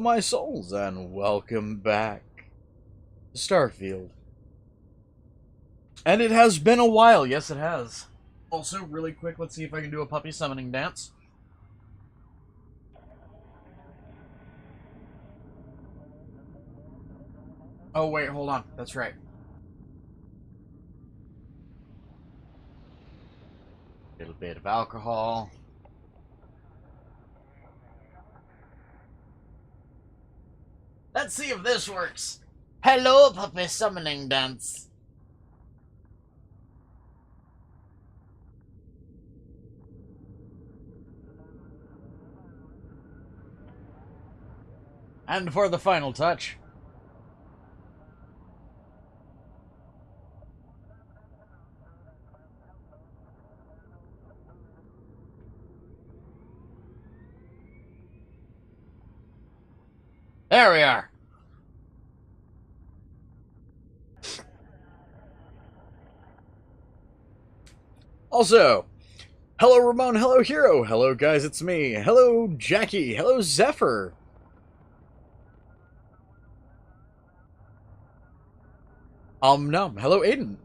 my souls, and welcome back to Starfield. And it has been a while, yes it has. Also, really quick, let's see if I can do a puppy summoning dance. Oh wait, hold on, that's right. A little bit of alcohol. Let's see if this works. Hello, puppy summoning dance. And for the final touch. There we are. Also, hello Ramon, hello Hero, hello guys, it's me, hello Jackie, hello Zephyr. No, hello Aiden.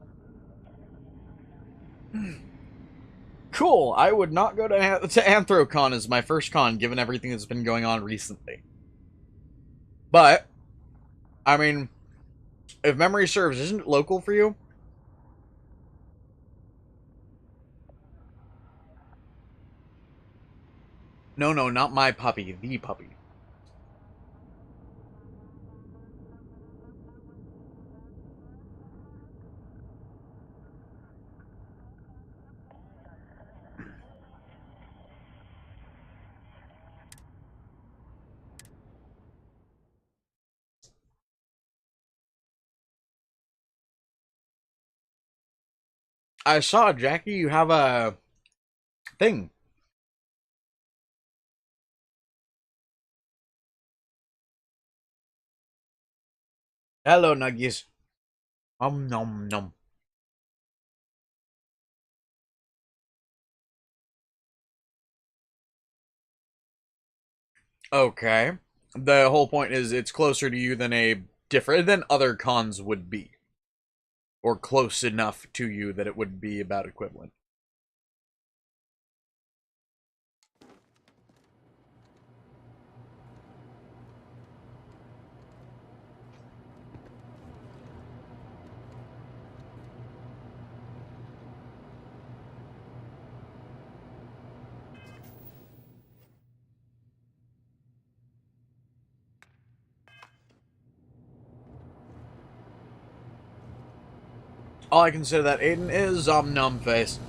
Cool, I would not go to Anthrocon as my first con, given everything that's been going on recently. But, I mean, if memory serves, isn't it local for you? No, not my puppy, the puppy. I saw, Jackie, you have a thing. Hello, Nuggies. Nom nom. Okay. The whole point is it's closer to you than other cons would be. Or close enough to you that it would be about equivalent. All I consider that Aiden is numb face.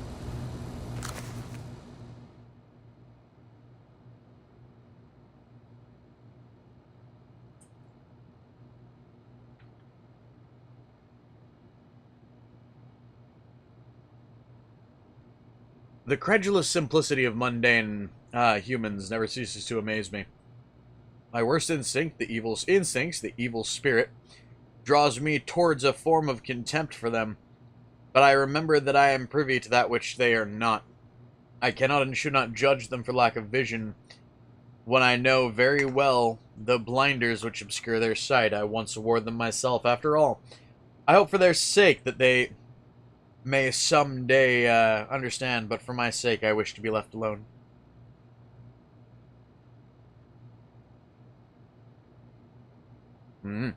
The credulous simplicity of mundane humans never ceases to amaze me. My worst instinct, the evil spirit, draws me towards a form of contempt for them, but I remember that I am privy to that which they are not. I cannot and should not judge them for lack of vision, when I know very well the blinders which obscure their sight. I once wore them myself. After all, I hope for their sake that they may someday understand, but for my sake I wish to be left alone. Hmm.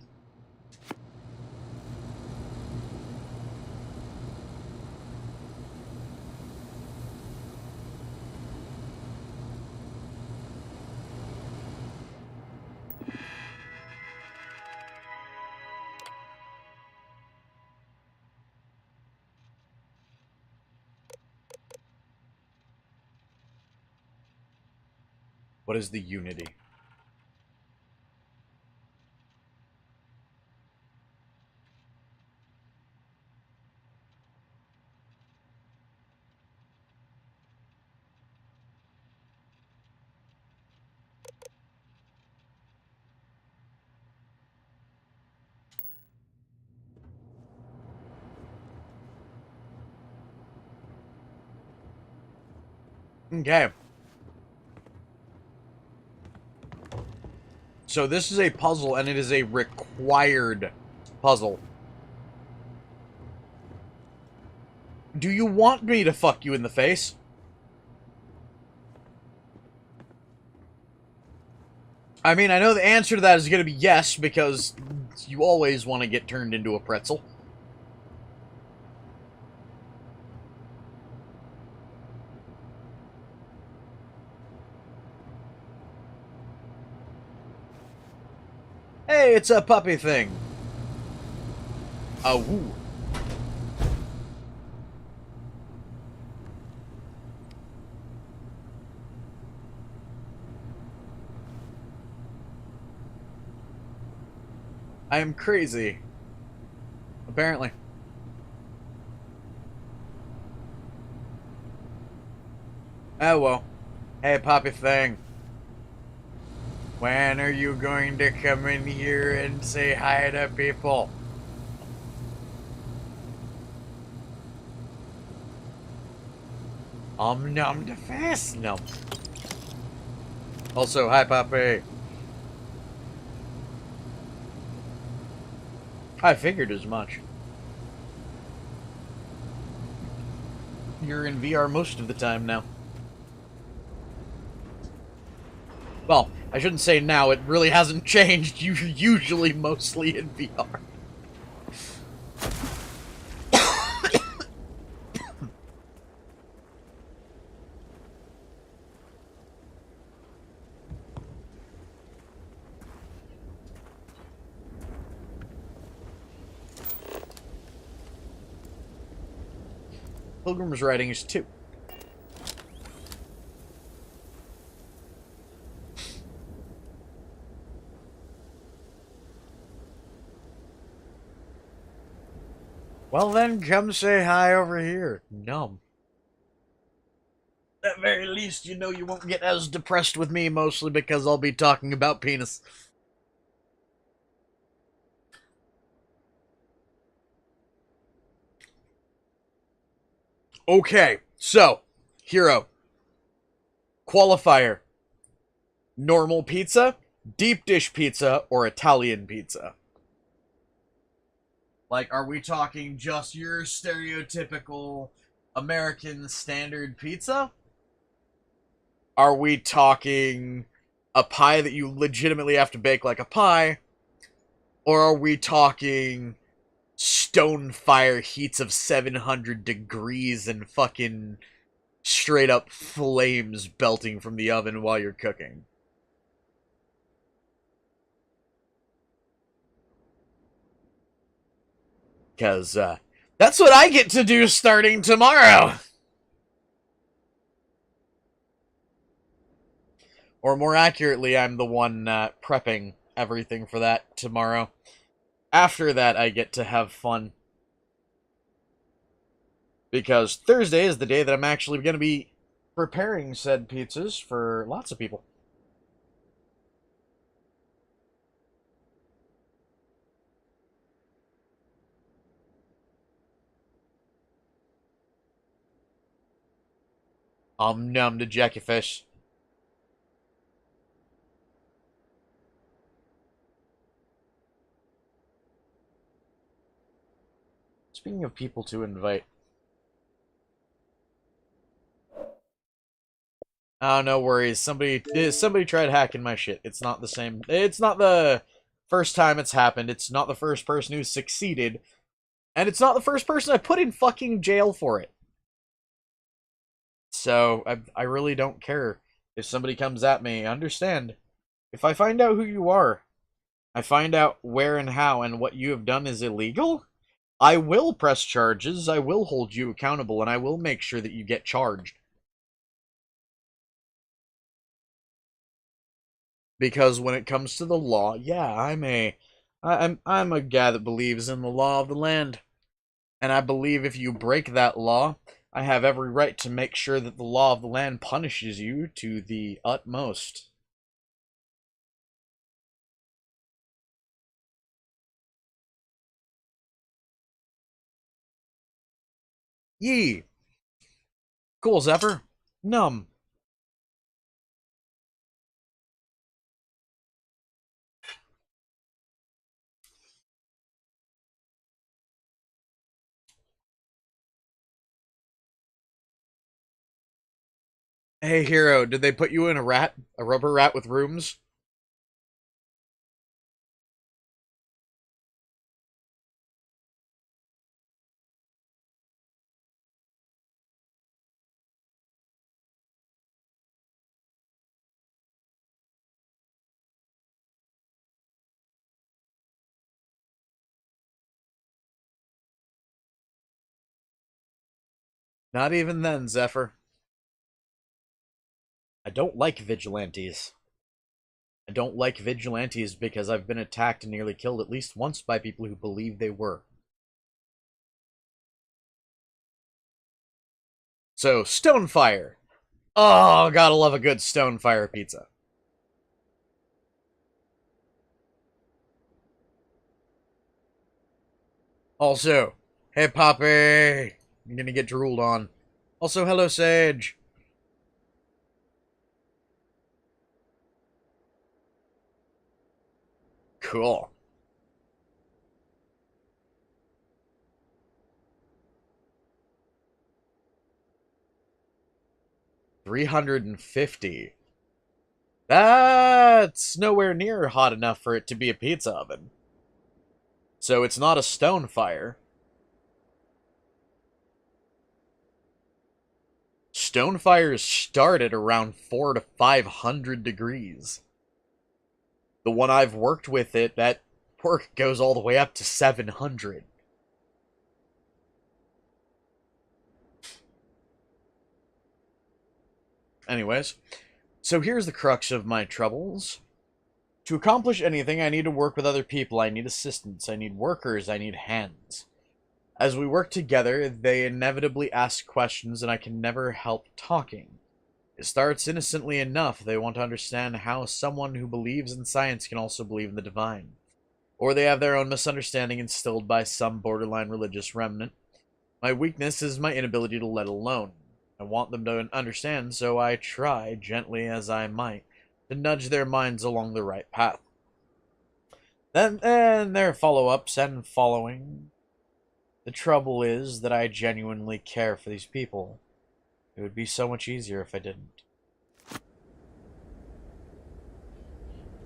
What is the unity? Okay. So this is a puzzle, and it is a required puzzle. Do you want me to fuck you in the face? I mean, I know the answer to that is going to be yes, because you always want to get turned into a pretzel. Hey, it's a puppy thing. OwO. I am crazy. Apparently. Oh well. Hey, puppy thing. When are you going to come in here and say hi to people? Nom the fast nom. Also, hi, puppy. I figured as much. You're in VR most of the time now. Well, I shouldn't say now, it really hasn't changed. You're usually mostly in VR. Pilgrim's Writing is 2. Well then, come say hi over here. Numb. At very least, you know you won't get as depressed with me, mostly because I'll be talking about penis. Okay, so, hero. Qualifier. Normal pizza, deep dish pizza, or Italian pizza? Like, are we talking just your stereotypical American standard pizza? Are we talking a pie that you legitimately have to bake like a pie? Or are we talking stone fire heats of 700 degrees and fucking straight up flames belting from the oven while you're cooking? Because that's what I get to do starting tomorrow. Or more accurately, I'm the one prepping everything for that tomorrow. After that, I get to have fun. Because Thursday is the day that I'm actually going to be preparing said pizzas for lots of people. Num to Jackie Fish. Speaking of people to invite. Oh, no worries. Somebody tried hacking my shit. It's not the same. It's not the first time it's happened. It's not the first person who's succeeded. And it's not the first person I put in fucking jail for it. So, I really don't care if somebody comes at me. Understand, if I find out who you are, I find out where and how and what you have done is illegal, I will press charges, I will hold you accountable, and I will make sure that you get charged. Because when it comes to the law, yeah, I'm a guy that believes in the law of the land. And I believe if you break that law, I have every right to make sure that the law of the land punishes you to the utmost. Yee! Cool, Zephyr. Num. Hey, Hero, did they put you in a rat? A rubber rat with rooms? Not even then, Zephyr. I don't like vigilantes. I don't like vigilantes because I've been attacked and nearly killed at least once by people who believe they were. So, Stonefire. Oh, gotta love a good Stonefire pizza. Also, hey Poppy! I'm gonna get drooled on. Also, hello Sage! Cool. 350. That's nowhere near hot enough for it to be a pizza oven. So it's not a stone fire. Stone fires start at around 4 to 500 degrees. The one I've worked with that work goes all the way up to 700. Anyways, so here's the crux of my troubles. To accomplish anything, I need to work with other people. I need assistants. I need workers. I need hands. As we work together, they inevitably ask questions, and I can never help talking. It starts innocently enough. They want to understand how someone who believes in science can also believe in the divine. Or they have their own misunderstanding instilled by some borderline religious remnant. My weakness is my inability to let alone. I want them to understand, so I try, gently as I might, to nudge their minds along the right path. Then and their follow-ups and following. The trouble is that I genuinely care for these people. It would be so much easier if I didn't.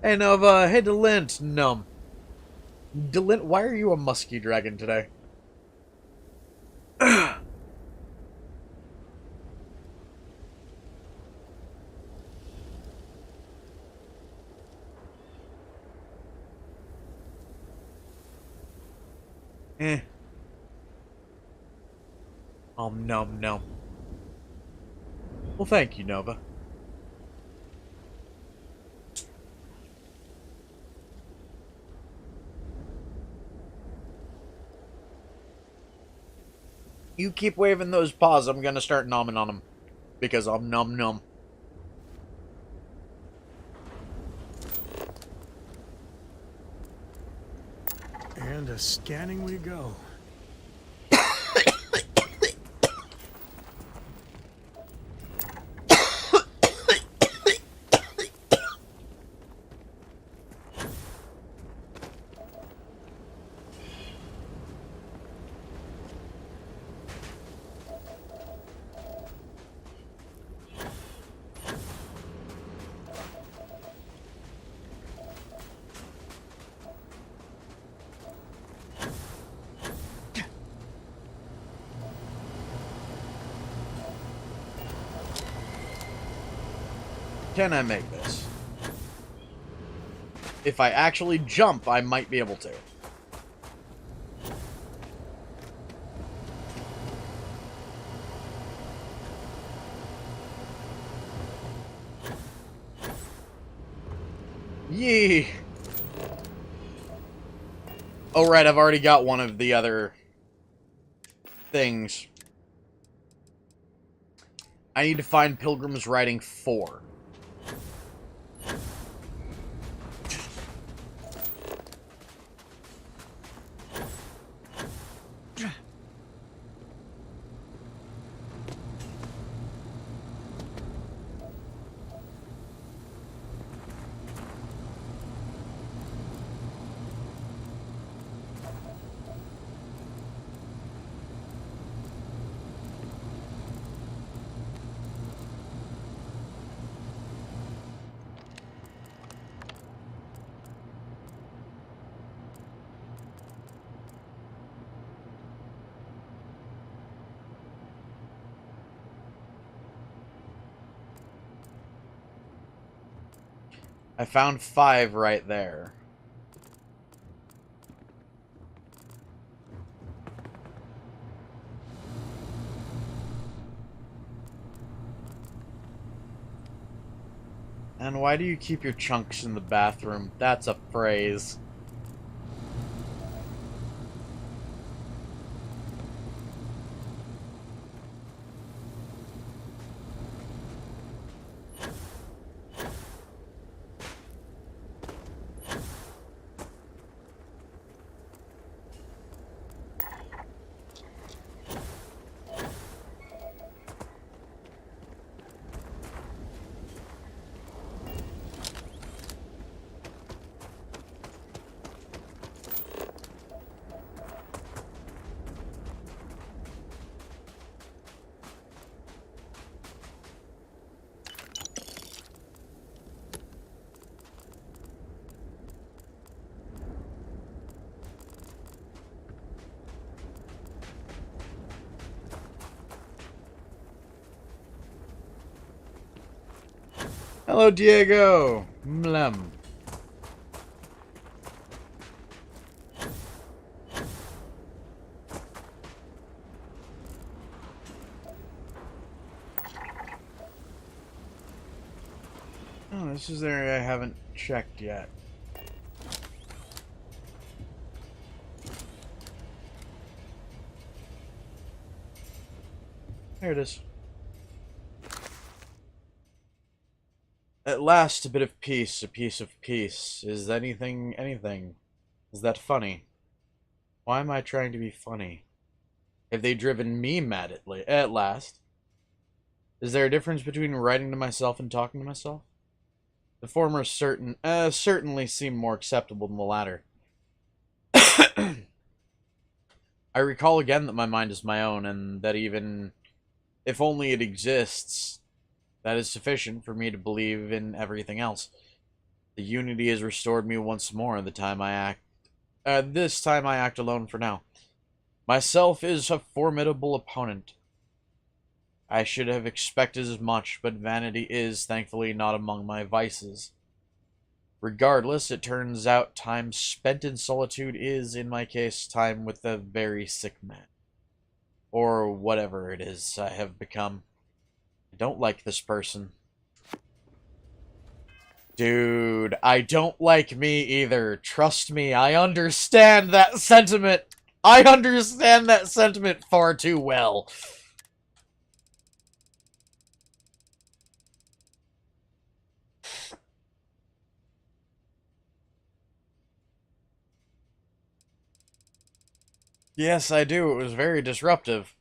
Hey Nova, hey Delint, Num. Delint, why are you a musky dragon today? Eh. Num num. Well, thank you, Nova. You keep waving those paws, I'm gonna start nomming on them. Because I'm num num. And scanning we go. Can I make this? If I actually jump, I might be able to. Yee! Oh, right, I've already got one of the other things. I need to find Pilgrim's Writing 4. I found 5 right there. And why do you keep your chunks in the bathroom? That's a phrase. Hello, Diego. Mlem. Oh, this is the area I haven't checked yet. There it is. At last, a bit of peace, a piece of peace. Is anything anything? Is that funny? Why am I trying to be funny? Have they driven me mad at last? Is there a difference between writing to myself and talking to myself? The former certainly seem more acceptable than the latter. I recall again that my mind is my own, and that even if only it exists, that is sufficient for me to believe in everything else. The unity has restored me once more. This time I act alone for now. Myself is a formidable opponent. I should have expected as much, but vanity is, thankfully, not among my vices. Regardless, it turns out time spent in solitude is, in my case, time with a very sick man. Or whatever it is I have become. I don't like this person. Dude, I don't like me either. Trust me, I understand that sentiment. I understand that sentiment far too well. Yes, I do. It was very disruptive.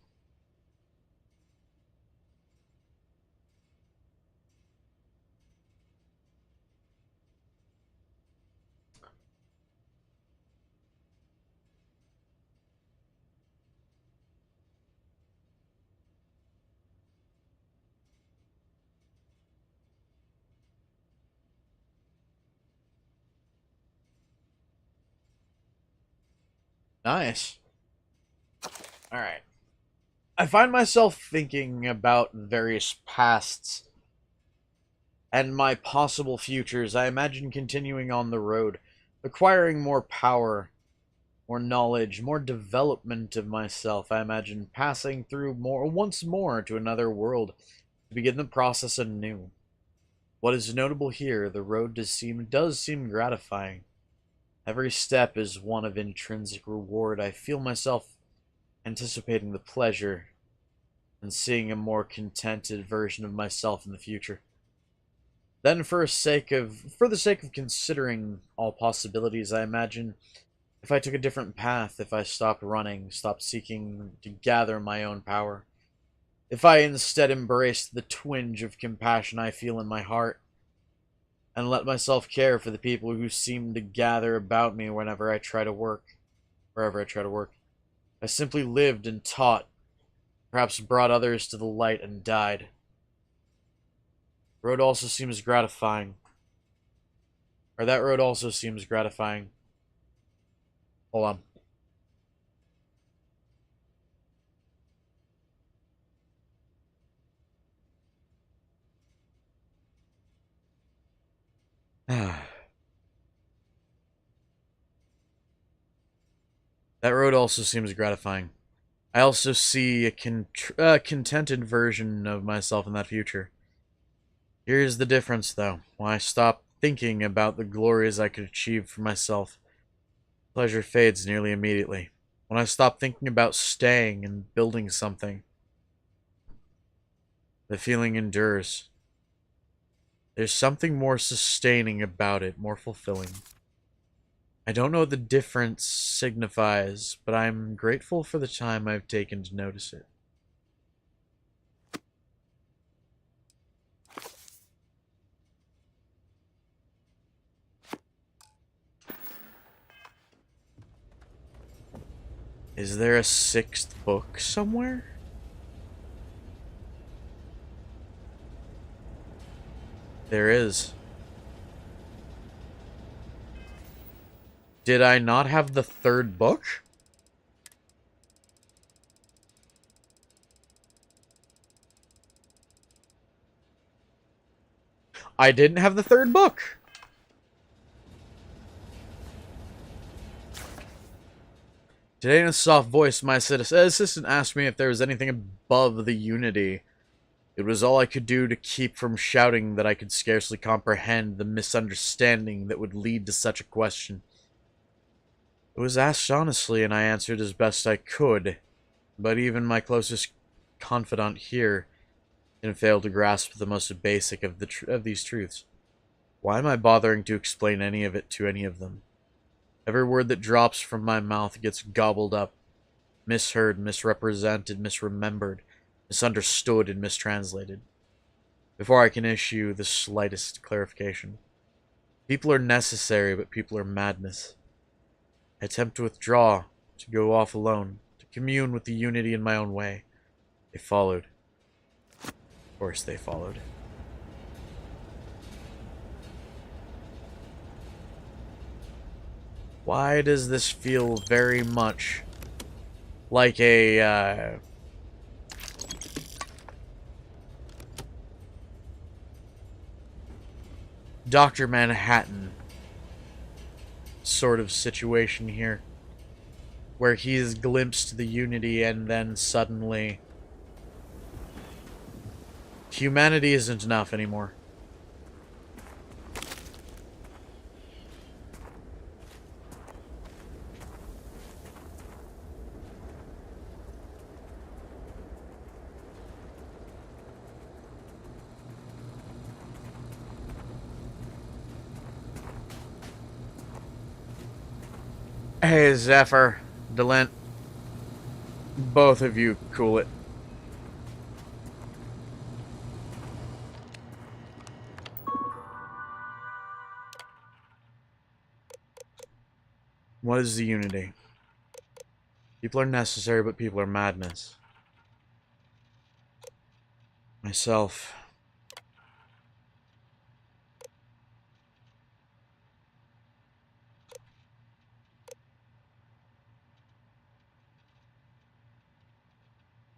Nice. Alright. I find myself thinking about various pasts and my possible futures. I imagine continuing on the road, acquiring more power, more knowledge, more development of myself. I imagine passing through once more to another world to begin the process anew. What is notable here, the road does seem gratifying. Every step is one of intrinsic reward. I feel myself anticipating the pleasure and seeing a more contented version of myself in the future. Then for the sake of considering all possibilities, I imagine if I took a different path, if I stopped running, stopped seeking to gather my own power, if I instead embraced the twinge of compassion I feel in my heart, and let myself care for the people who seem to gather about me wherever I try to work. I simply lived and taught, perhaps brought others to the light and died. Road also seems gratifying. Or that road also seems gratifying. Hold on. That road also seems gratifying. I also see a contented version of myself in that future. Here's the difference, though. When I stop thinking about the glories I could achieve for myself, pleasure fades nearly immediately. When I stop thinking about staying and building something, the feeling endures. There's something more sustaining about it, more fulfilling. I don't know what the difference signifies, but I'm grateful for the time I've taken to notice it. Is there a sixth book somewhere? There is. Did I not have the third book? I didn't have the third book. Today in a soft voice, my assistant asked me if there was anything above the unity. It was all I could do to keep from shouting that I could scarcely comprehend the misunderstanding that would lead to such a question. It was asked honestly, and I answered as best I could, but even my closest confidant here didn't fail to grasp the most basic of these truths. Why am I bothering to explain any of it to any of them? Every word that drops from my mouth gets gobbled up, misheard, misrepresented, misremembered, misunderstood, and mistranslated, before I can issue the slightest clarification. People are necessary, but people are madness. I attempt to withdraw, to go off alone, to commune with the unity in my own way. They followed. Of course they followed. Why does this feel very much like a, Dr. Manhattan sort of situation here, where he's glimpsed the unity and then suddenly humanity isn't enough anymore. Hey, Zephyr, Delent, both of you cool it. What is the unity? People are necessary, but people are madness. Myself.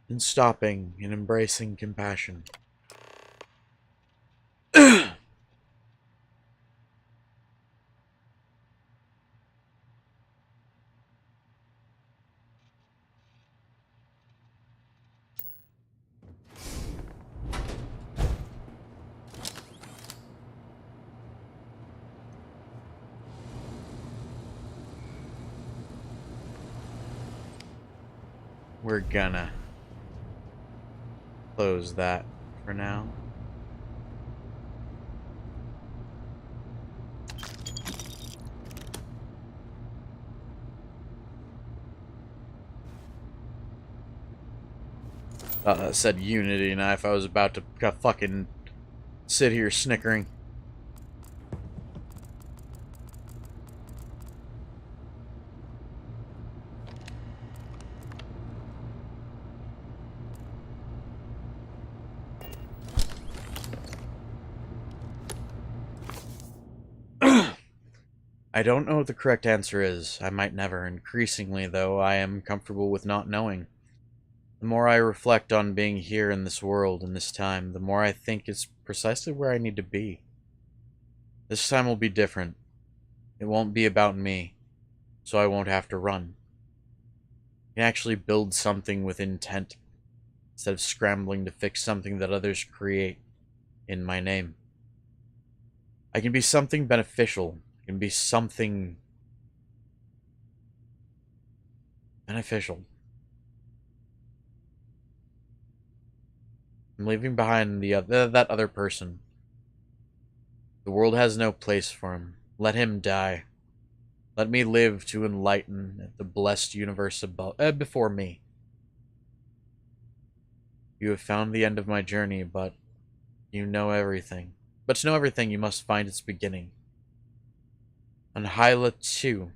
And stopping and embracing compassion. We're gonna close that for now. That said Unity knife. I was about to fucking sit here snickering. I don't know what the correct answer is. I might never. Increasingly, though, I am comfortable with not knowing. The more I reflect on being here in this world, in this time, the more I think it's precisely where I need to be. This time will be different. It won't be about me, so I won't have to run. I can actually build something with intent, instead of scrambling to fix something that others create in my name. I can be something beneficial. I can be something beneficial. I'm leaving behind that other person. The world has no place for him. Let him die. Let me live to enlighten the blessed universe before me. You have found the end of my journey, but you know everything. But to know everything, you must find its beginning. On Hyla 2,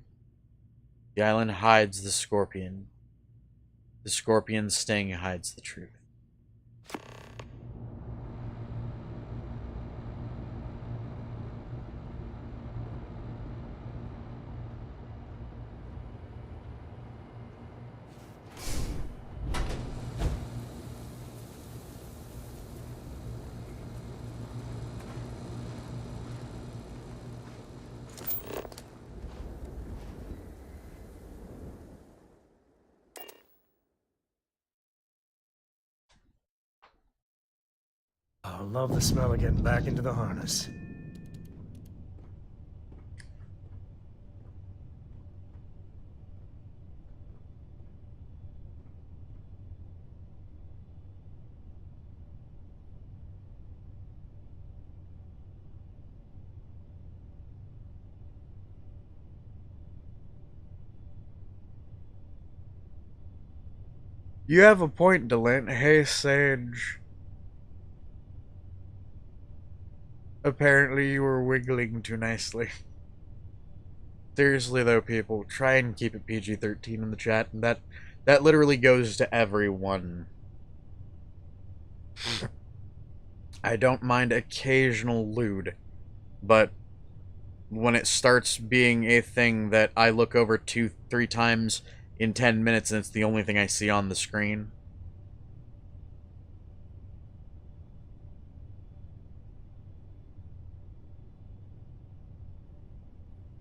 the island hides the scorpion. The scorpion's sting hides the truth. I love the smell of getting back into the harness. You have a point, Delint. Hey, Sage. Apparently you were wiggling too nicely. Seriously though, people, try and keep it PG-13 in the chat, and that literally goes to everyone. I don't mind occasional lewd, but when it starts being a thing that I look over 2-3 times in 10 minutes and it's the only thing I see on the screen,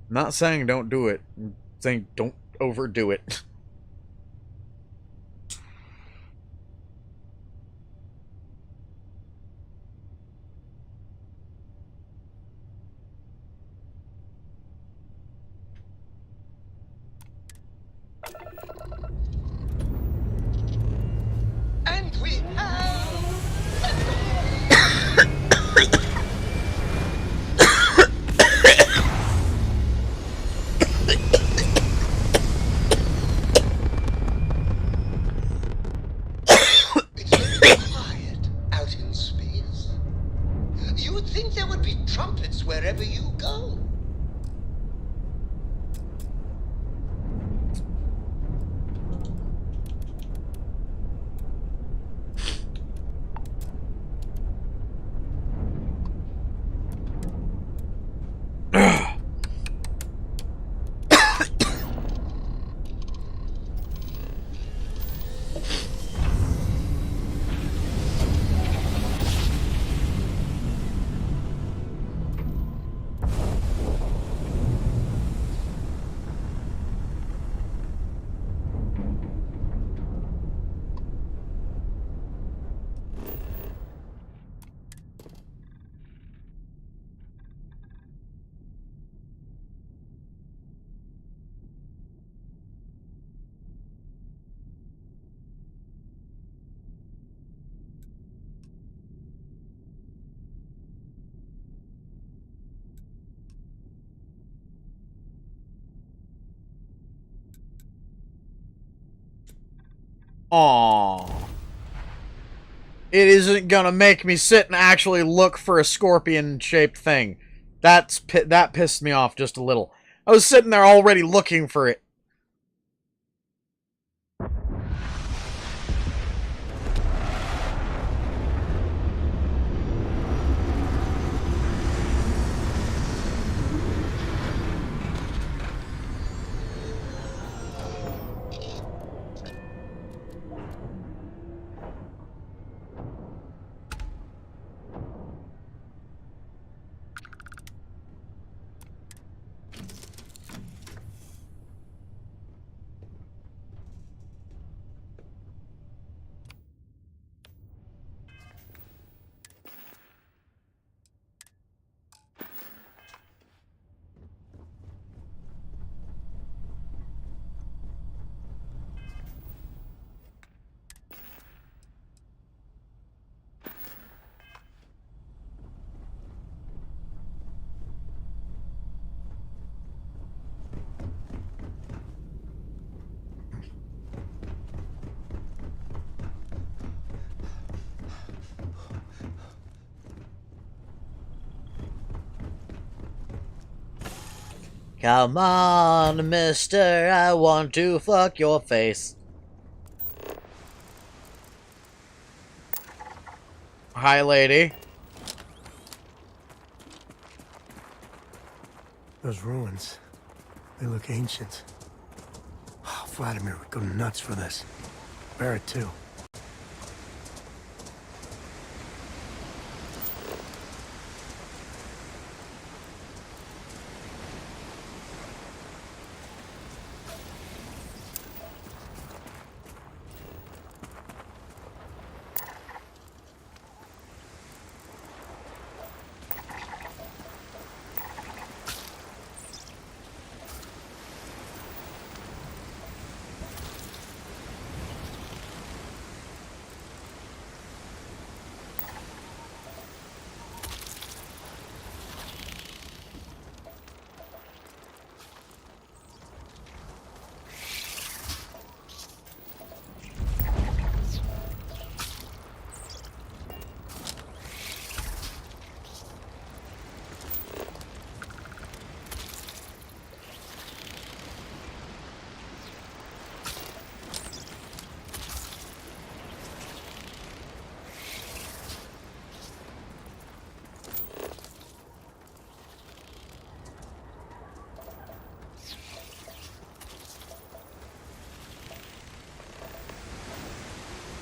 I'm not saying don't do it, I'm saying don't overdo it. And we have... It's very quiet out in space. You would think there would be trumpets wherever you go. Aww. It isn't gonna make me sit and actually look for a scorpion-shaped thing. That pissed me off just a little. I was sitting there already looking for it. Come on, mister, I want to fuck your face. Hi, lady. Those ruins, they look ancient. Oh, Vladimir would go nuts for this. Barrett, too.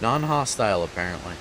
Non-hostile, apparently.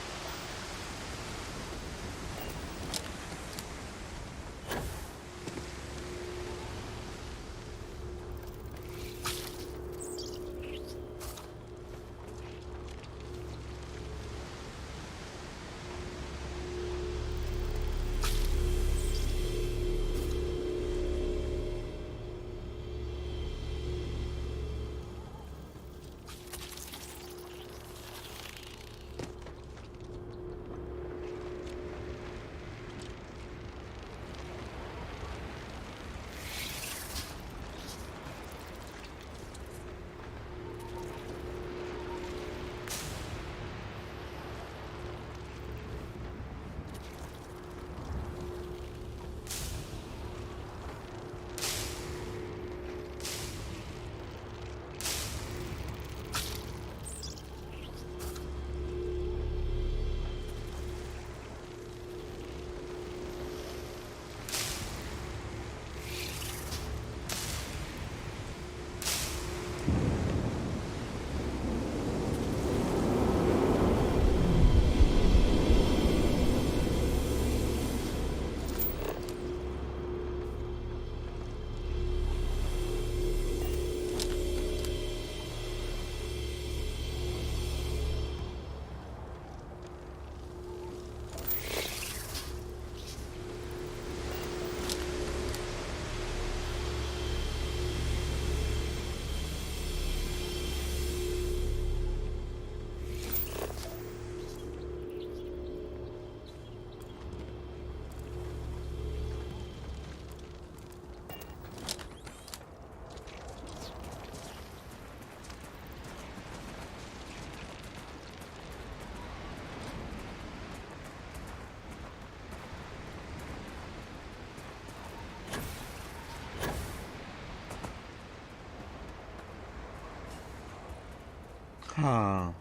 Huh.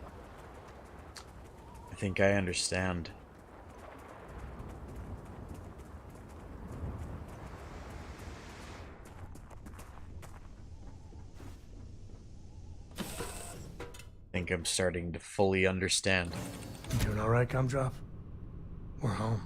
I think I understand. I think I'm starting to fully understand. You doing all right, Gumdrop? We're home.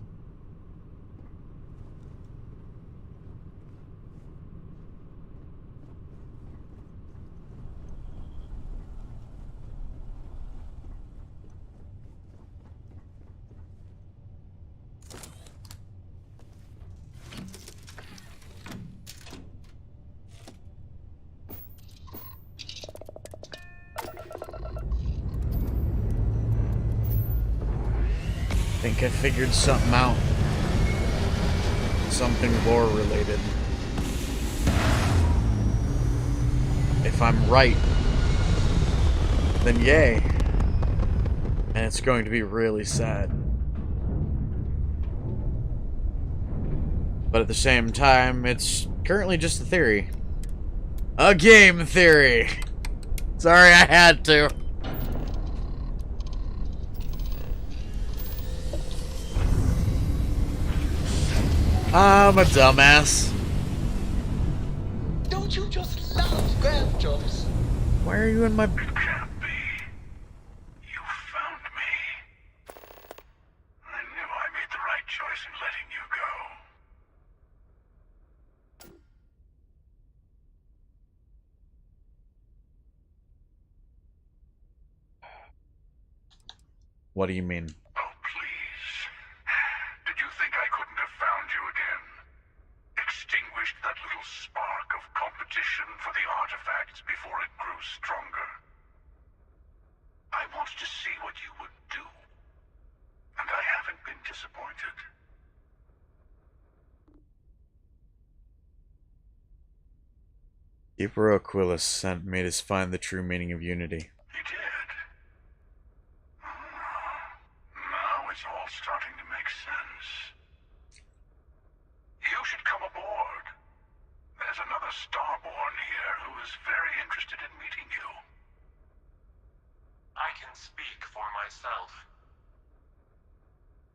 I think I figured something out. Something lore related. If I'm right, then yay. And it's going to be really sad. But at the same time, it's currently just a theory. A game theory. Sorry, I had to. I'm a dumbass. Don't you just love grab jobs? Why are you in my... It can't be. You found me. I knew I made the right choice in letting you go. What do you mean? Oh, please. Did you think I couldn't have found you again? Extinguished that little spark of competition for the artifacts before it grew stronger. I wanted to see what you would do, and I haven't been disappointed. Keeper Aquilus made us find the true meaning of unity. He did. Now it's all starting to make sense. You should come aboard. There's another Starborn here who is very interested in meeting you. I can speak for myself.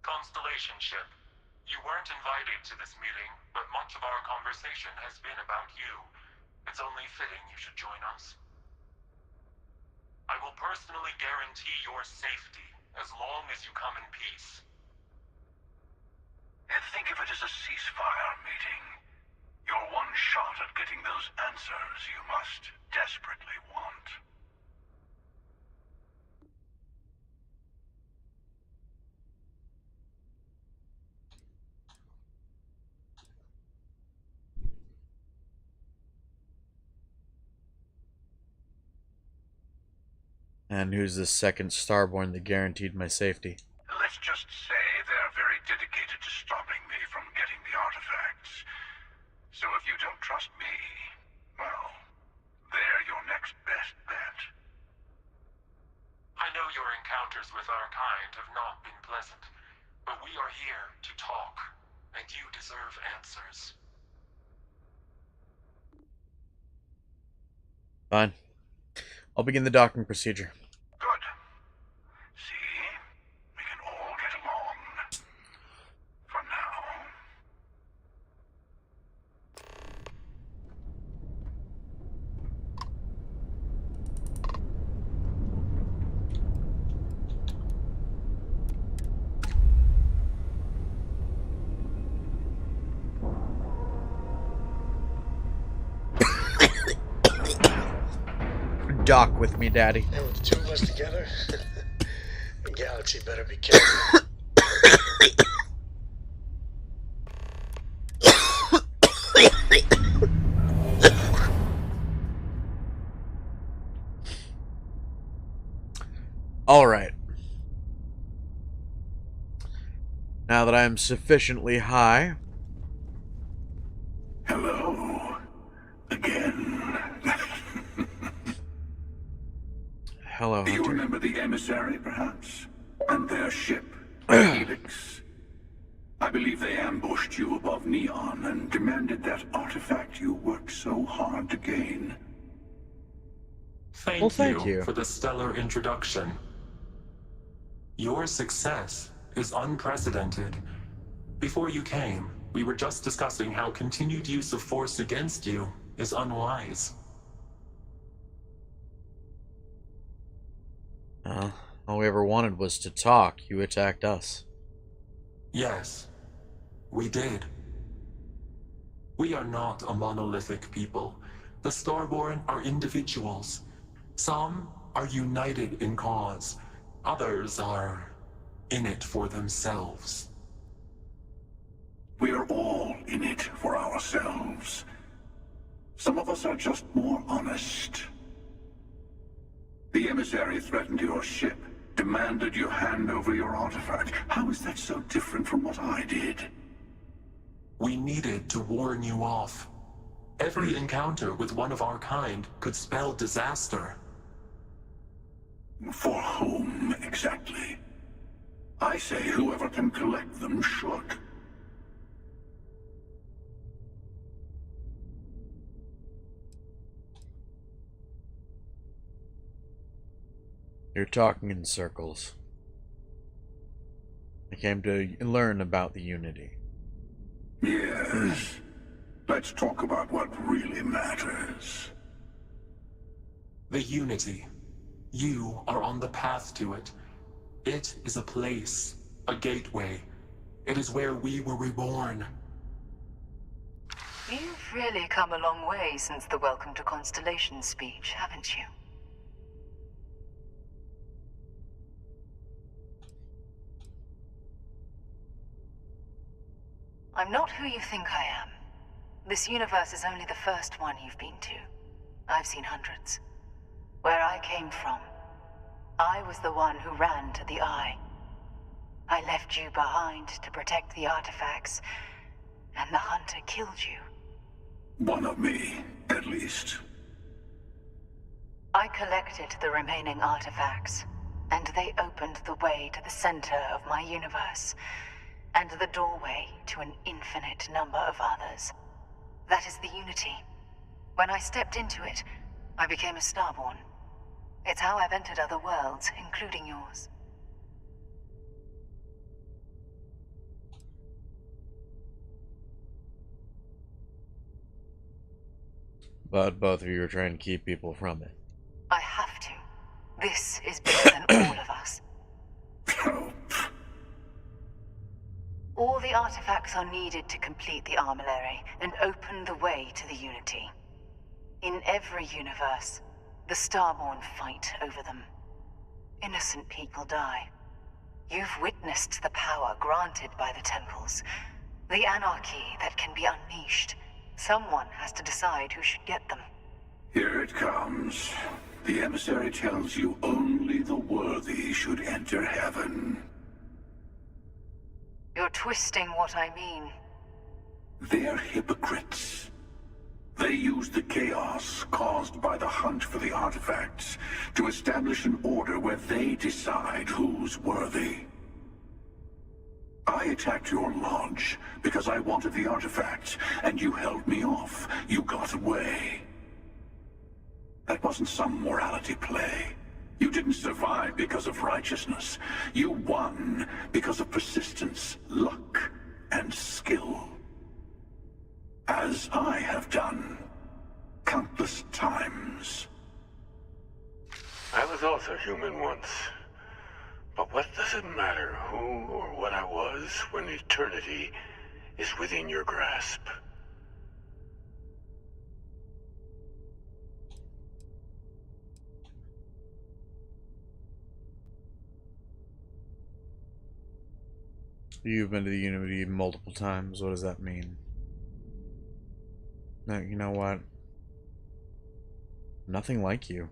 Constellation ship, you weren't invited to this meeting, but much of our conversation has been about you. It's only fitting you should join us. I will personally guarantee your safety as long as you come in peace. And think of it as a ceasefire meeting. Your one shot at getting those answers you must desperately want. And who's the second Starborn that guaranteed my safety? Let's just say they're very dedicated to stopping me from getting the artifacts. So if you don't trust me, well, they're your next best bet. I know your encounters with our kind have not been pleasant, but we are here to talk, and you deserve answers. Fine. I'll begin the docking procedure. Good. See? We can all get along. For now. Dock with me, Daddy. And with the two of us together, the galaxy better be careful. Alright. Now that I am sufficiently high... Hello. Again. Hello, Do you Hunter. remember the emissary, perhaps? And their ship, Helix? I believe they ambushed you above Neon and demanded that artifact you worked so hard to gain. Thank you. for the stellar introduction. Your success is unprecedented. Before you came, we were just discussing how continued use of force against you is unwise. All we ever wanted was to talk. You attacked us. Yes, we did. We are not a monolithic people. The Starborn are individuals. Some are united in cause. Others are in it for themselves. We're all in it for ourselves. Some of us are just more honest. The emissary threatened your ship, demanded you hand over your artifact. How is that so different from what I did? We needed to warn you off. Every encounter with one of our kind could spell disaster. For whom, exactly? I say whoever can collect them should. You're talking in circles. I came to learn about the Unity. Yes. Let's talk about what really matters. The Unity. You are on the path to it. It is a place, a gateway. It is where we were reborn. You've really come a long way since the Welcome to Constellation speech, haven't you? I'm not who you think I am. This universe is only the first one you've been to. I've seen hundreds. Where I came from, I was the one who ran to the Eye. I left you behind to protect the artifacts, and the Hunter killed you. One of me, at least. I collected the remaining artifacts, and they opened the way to the center of my universe, and the doorway to an infinite number of others. That is the Unity. When I stepped into it, I became a Starborn. It's how I've entered other worlds, including yours. But both of you are trying to keep people from it. I have to. This is bigger than all of us. All the artifacts are needed to complete the armillary and open the way to the Unity. In every universe, the Starborn fight over them. Innocent people die. You've witnessed the power granted by the temples, the anarchy that can be unleashed. Someone has to decide who should get them. Here it comes. The emissary tells you only the worthy should enter heaven. You're twisting what I mean. They're hypocrites. They use the chaos caused by the hunt for the artifacts to establish an order where they decide who's worthy. I attacked your lodge because I wanted the artifact, and you held me off. You got away. That wasn't some morality play. You didn't survive because of righteousness. You won because of persistence, luck, and skill. As I have done countless times. I was also human once. But what does it matter who or what I was when eternity is within your grasp? You've been to the Unity multiple times. What does that mean? No, you know what? Nothing like you.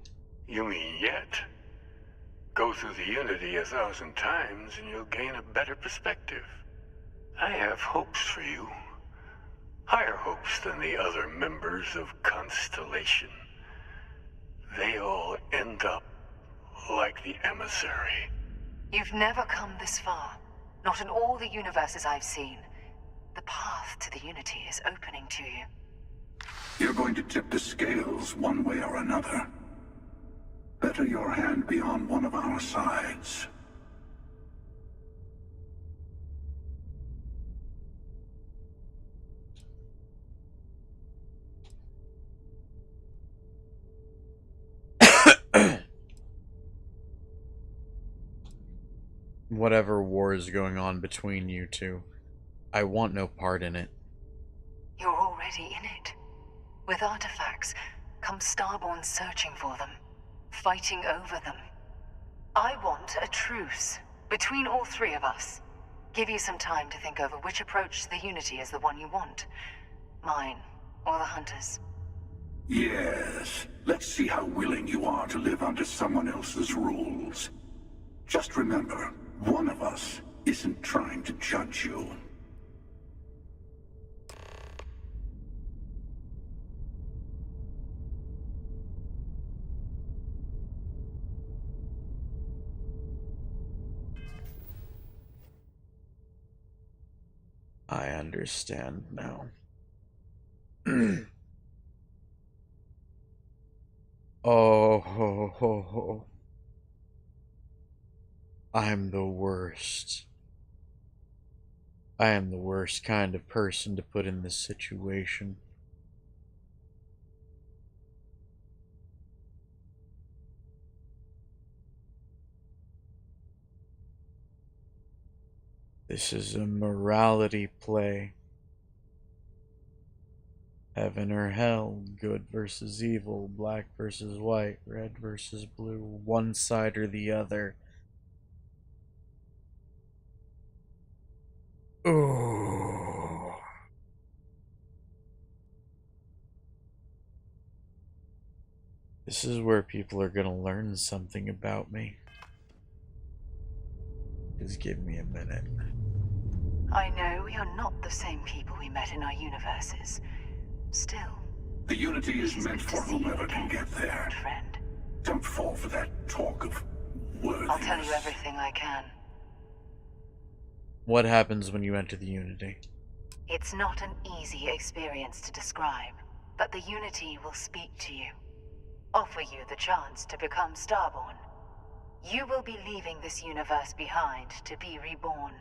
You mean yet? Go through the Unity 1,000 times and you'll gain a better perspective. I have hopes for you. Higher hopes than the other members of Constellation. They all end up like the emissary. You've never come this far. Not in all the universes I've seen. The path to the Unity is opening to you. You're going to tip the scales one way or another. Better your hand be on one of our sides. Whatever war is going on between you two, I want no part in it. You're already in it. With artifacts, come Starborn searching for them, fighting over them. I want a truce between all three of us. Give you some time to think over which approach to the Unity is the one you want. Mine, or the Hunter's. Yes. Let's see how willing you are to live under someone else's rules. Just remember, one of us isn't trying to judge you. I understand now. Oh, ho, ho, ho. I'm the worst. I am the worst kind of person to put in this situation. This is a morality play. Heaven or hell, good versus evil, black versus white, red versus blue, one side or the other. Ooh. This is where people are gonna learn something about me. Just give me a minute. I know we are not the same people we met in our universes. Still, The Unity is meant good to for see you whomever can again, get there. old friend. Don't fall for that talk of worthiness. I'll tell you everything I can. What happens when you enter the Unity? It's not an easy experience to describe, but the Unity will speak to you. Offer you the chance to become Starborn. You will be leaving this universe behind to be reborn.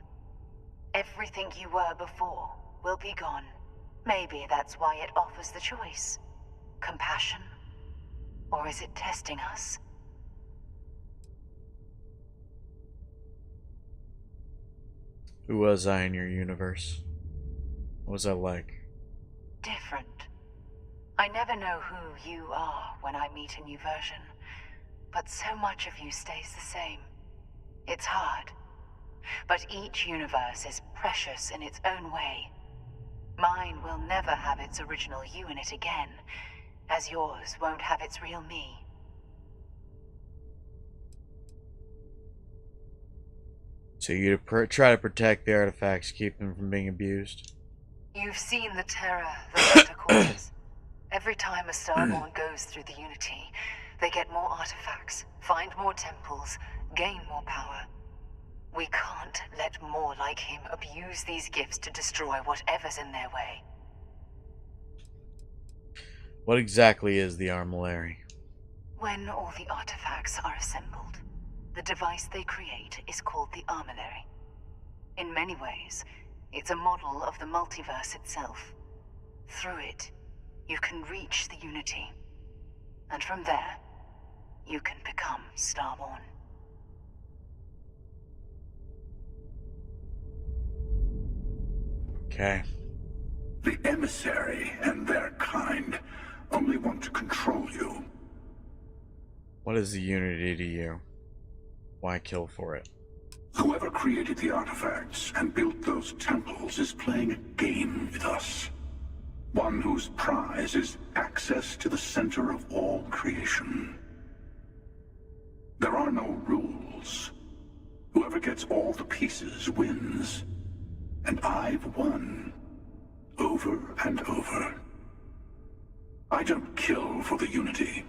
Everything you were before will be gone. Maybe that's why it offers the choice. Compassion? Or is it testing us? Who was I in your universe? What was I like? Different. I never know who you are when I meet a new version, but so much of you stays the same. It's hard. But each universe is precious in its own way. Mine will never have its original you in it again, as yours won't have its real me. So you try to protect the artifacts, keep them from being abused? You've seen the terror the Hunter causes. Every time a Starborn goes through the Unity, they get more artifacts, find more temples, gain more power. We can't let more like him abuse these gifts to destroy whatever's in their way. What exactly is the armillary? When all the artifacts are assembled, the device they create is called the armillary. In many ways, it's a model of the multiverse itself. Through it, you can reach the Unity. And from there, you can become Starborn. Okay. The emissary and their kind only want to control you. What is the Unity to you? Why kill for it? Whoever created the artifacts and built those temples is playing a game with us. One whose prize is access to the center of all creation. There are no rules. Whoever gets all the pieces wins. And I've won. Over and over. I don't kill for the Unity.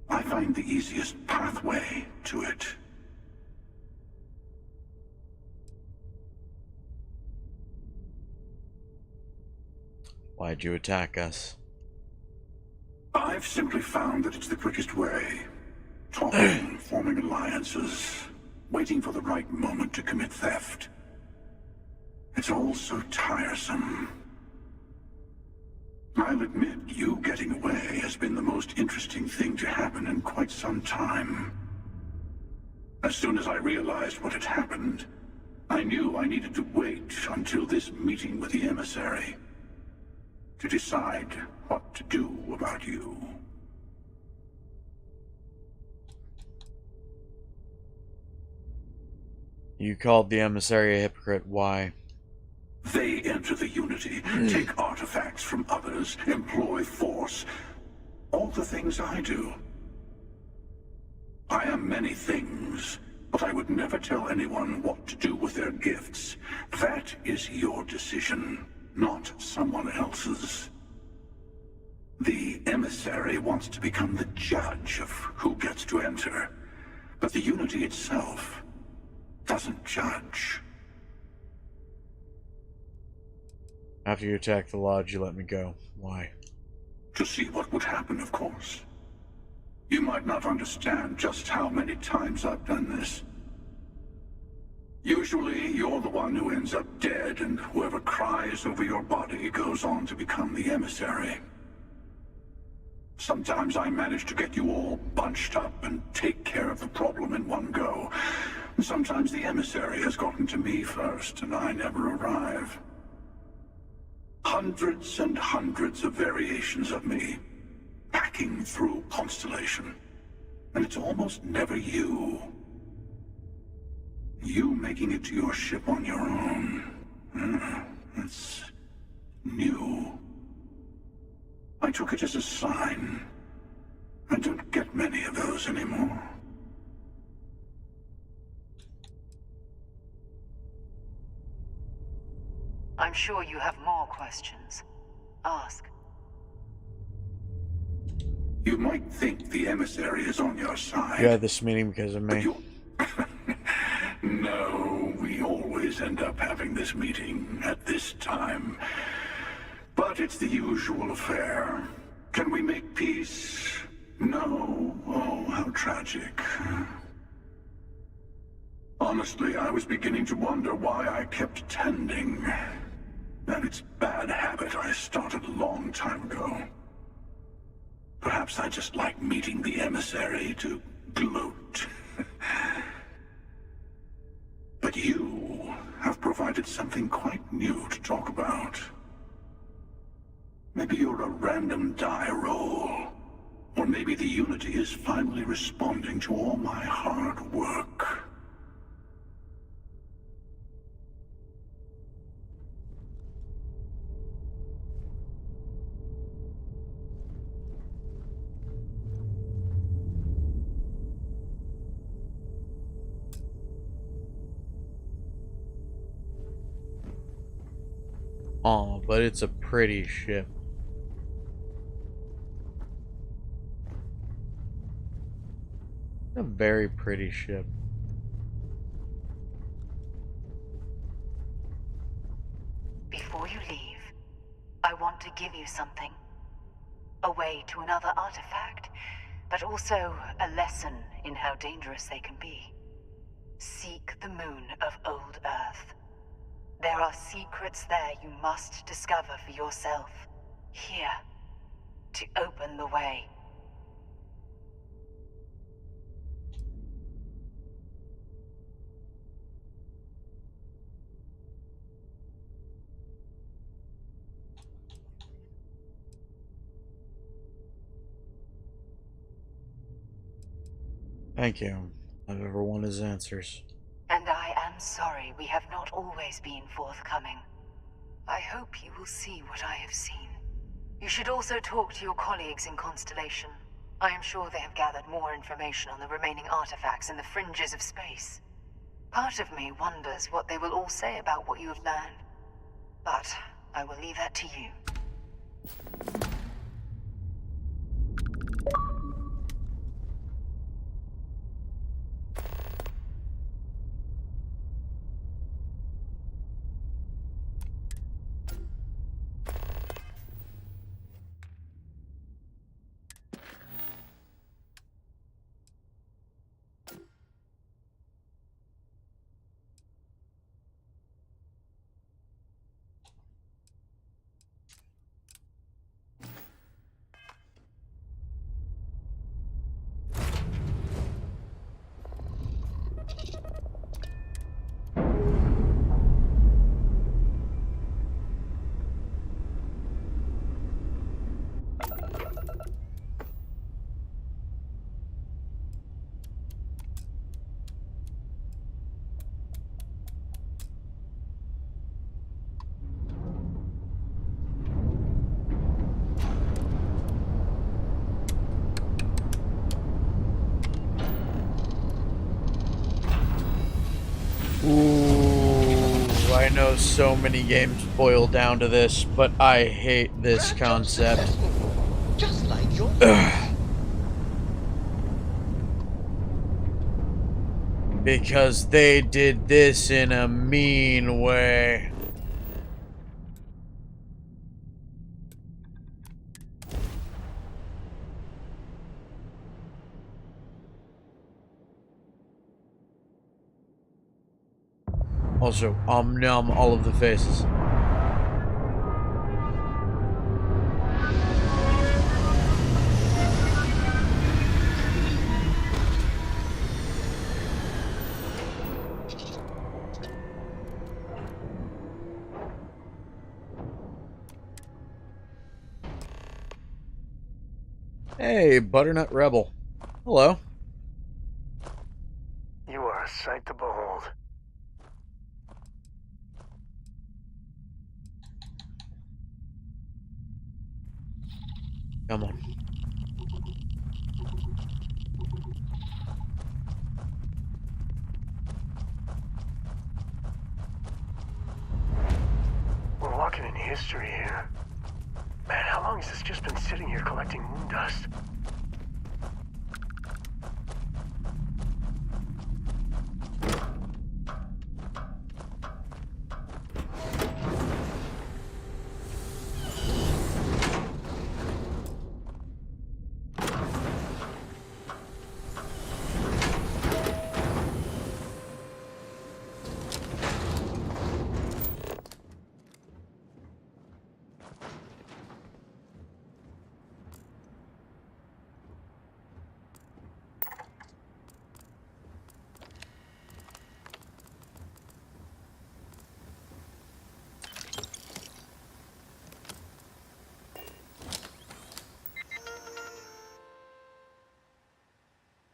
I find the easiest pathway to it. Why'd you attack us? I've simply found that it's the quickest way. Talking, forming alliances, waiting for the right moment to commit theft. It's all so tiresome. I'll admit, you getting away has been the most interesting thing to happen in quite some time. As soon as I realized what had happened, I knew I needed to wait until this meeting with the emissary to decide what to do about you. You called the emissary a hypocrite. Why? They enter the Unity, take artifacts from others, employ force. All the things I do. I am many things, but I would never tell anyone what to do with their gifts. That is your decision, not someone else's. The emissary wants to become the judge of who gets to enter, but the Unity itself doesn't judge. After you attacked the lodge, you let me go. Why? To see what would happen, of course. You might not understand just how many times I've done this. Usually, you're the one who ends up dead, and whoever cries over your body goes on to become the emissary. Sometimes I manage to get you all bunched up and take care of the problem in one go. Sometimes the emissary has gotten to me first, and I never arrive. Hundreds and hundreds of variations of me, packing through Constellation. And it's almost never you. You making it to your ship on your own. That's new. I took it as a sign. I don't get many of those anymore. I'm sure you have more questions. Ask. You might think the emissary is on your side. You had this meeting because of me. No, we always end up having this meeting at this time. But it's the usual affair. Can we make peace? No. Oh, how tragic. Honestly, I was beginning to wonder why I kept tending. And it's a bad habit I started a long time ago. Perhaps I just like meeting the emissary to gloat. But you have provided something quite new to talk about. Maybe you're a random die roll. Or maybe the Unity is finally responding to all my hard work. Oh, but it's a pretty ship. A very pretty ship. Before you leave, I want to give you something. A way to another artifact, but also a lesson in how dangerous they can be. Seek the moon of old Earth. There are secrets there you must discover for yourself. Here, to open the way. Thank you. I've ever wanted his answers. And I am sorry we have not always been forthcoming. I hope you will see what I have seen. You should also talk to your colleagues in Constellation. I am sure they have gathered more information on the remaining artifacts in the fringes of space. Part of me wonders what they will all say about what you have learned. But I will leave that to you. Ooh, I know so many games boil down to this, but I hate this concept. Just like your Because they did this in a mean way. Also, nom all of the faces. Hey, Butternut Rebel. Hello. You are a sight to behold. Come on. We're walking in history here. Man, how long has this just been sitting here collecting moon dust?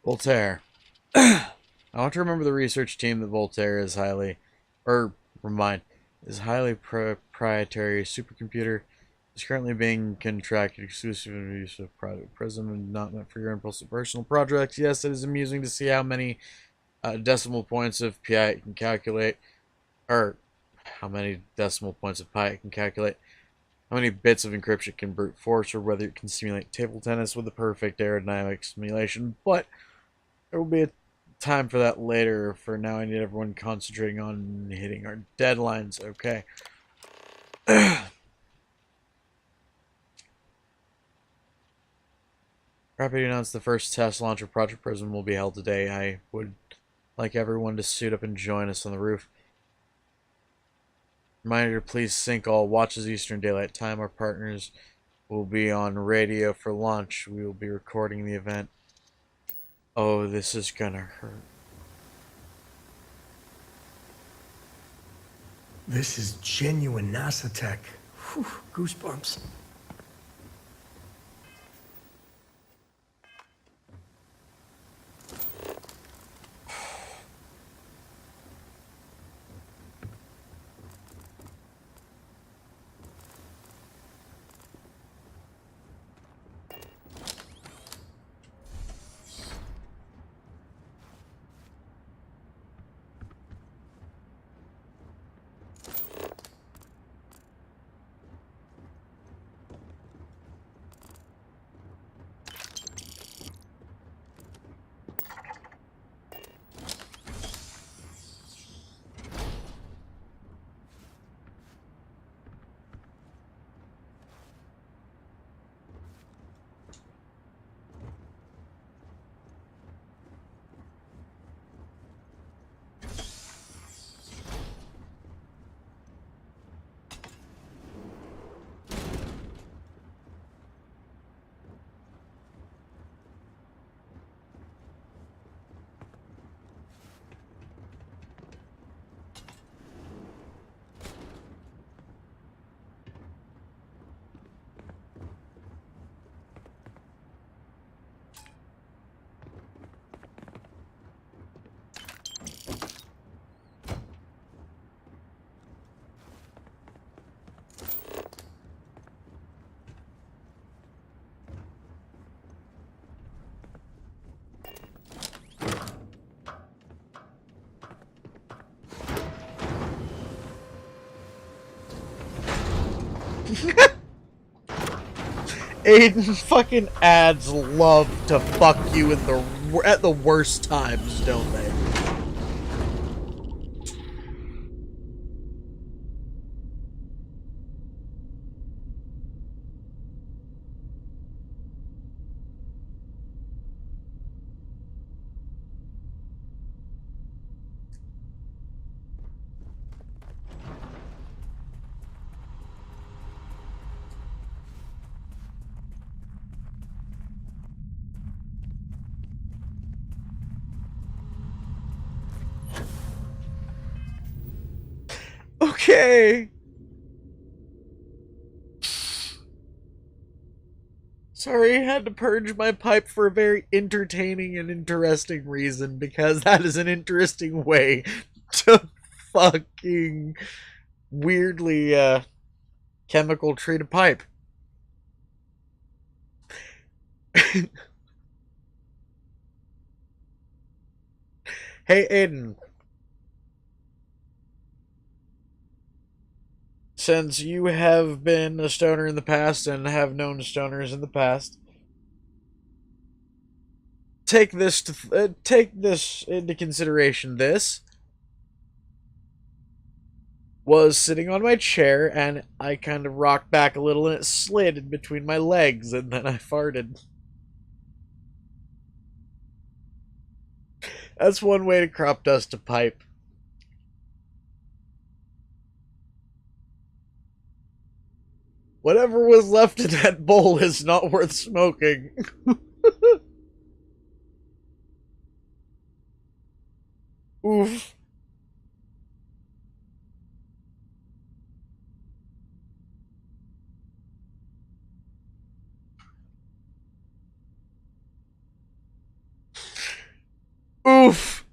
Voltaire. I want to remember the research team that Voltaire is highly proprietary supercomputer is currently being contracted exclusively for use of private prism and not meant for your impulsive personal projects. Yes, it is amusing to see how many decimal points of pi it can calculate, or how many decimal points of pi it can calculate, how many bits of encryption can brute force, or whether it can simulate table tennis with a perfect aerodynamic simulation, but there will be a time for that later. For now, I need everyone concentrating on hitting our deadlines. Okay. Happy to announce the first test launch of Project Prism will be held today. I would like everyone to suit up and join us on the roof. Reminder to please sync all watches Eastern Daylight Time. Our partners will be on radio for launch. We will be recording the event. Oh, this is gonna hurt. This is genuine NASA tech. Whew, goosebumps. Aiden fucking ads love to fuck you at the worst times, don't they? Okay. Sorry, I had to purge my pipe for a very entertaining and interesting reason, because that is an interesting way to fucking weirdly chemical treat a pipe. Hey, Aiden. Since you have been a stoner in the past and have known stoners in the past, take this into consideration. This was sitting on my chair, and I kind of rocked back a little, and it slid in between my legs, and then I farted. That's one way to crop dust a pipe. Whatever was left in that bowl is not worth smoking. Oof. Oof.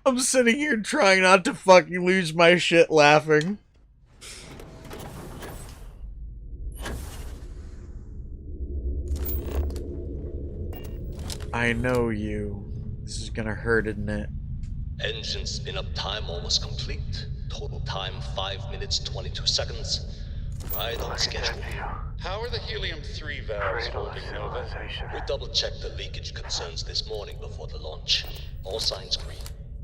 I'm sitting here trying not to fucking lose my shit laughing. I know you. This is gonna hurt, isn't it? Engine spin-up time almost complete. Total time 5 minutes 22 seconds. Right on schedule. How are the helium-3 valves holding, Nova? We double-checked the leakage concerns this morning before the launch. All signs green.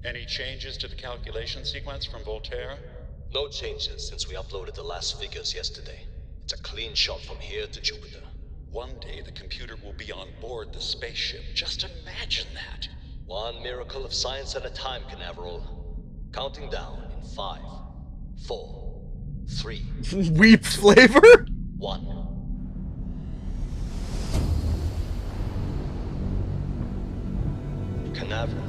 Any changes to the calculation sequence from Volterra? No changes since we uploaded the last figures yesterday. It's a clean shot from here to Jupiter. One day the computer will be on board the spaceship. Just imagine that. One miracle of science at a time, Canaveral. Counting down in 5, 4, 3. Weep flavor? 1. Canaveral,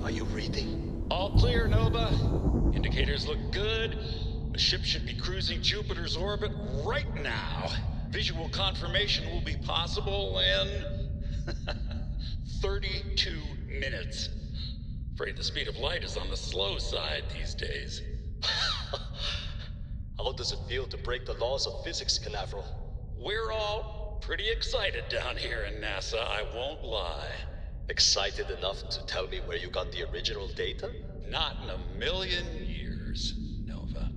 are you reading? All clear, Nova. Indicators look good. The ship should be cruising Jupiter's orbit right now. Visual confirmation will be possible in 32 minutes. Afraid the speed of light is on the slow side these days. How does it feel to break the laws of physics, Canaveral? We're all pretty excited down here in NASA, I won't lie. Excited enough to tell me where you got the original data? Not in a million years, Nova.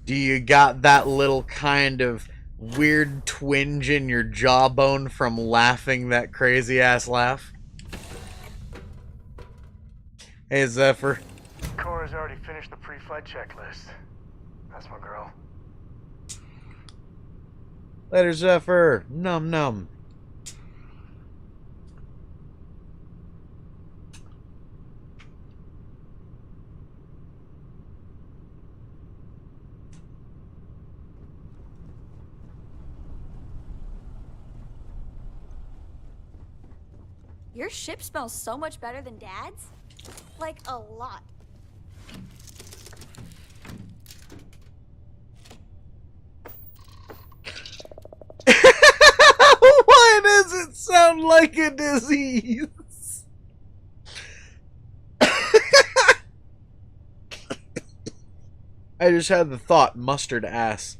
Do you got that little kind of weird twinge in your jawbone from laughing that crazy ass laugh? Hey, Zephyr. Cora's already finished the pre-flight checklist. That's my girl. Later, Zephyr. Num num. Your ship smells so much better than Dad's? Like, a lot. Why does it sound like a disease? I just had the thought, mustard ass.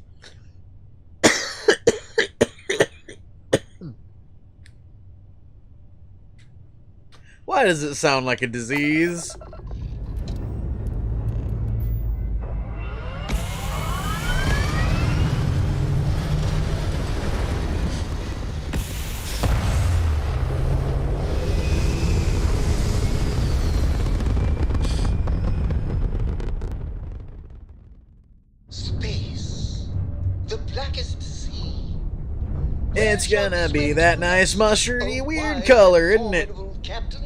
Why does it sound like a disease? Space. blackest sea. It's Where shall gonna we be swim that to nice next, mustardy O weird wise color, and isn't it? formidable Captain?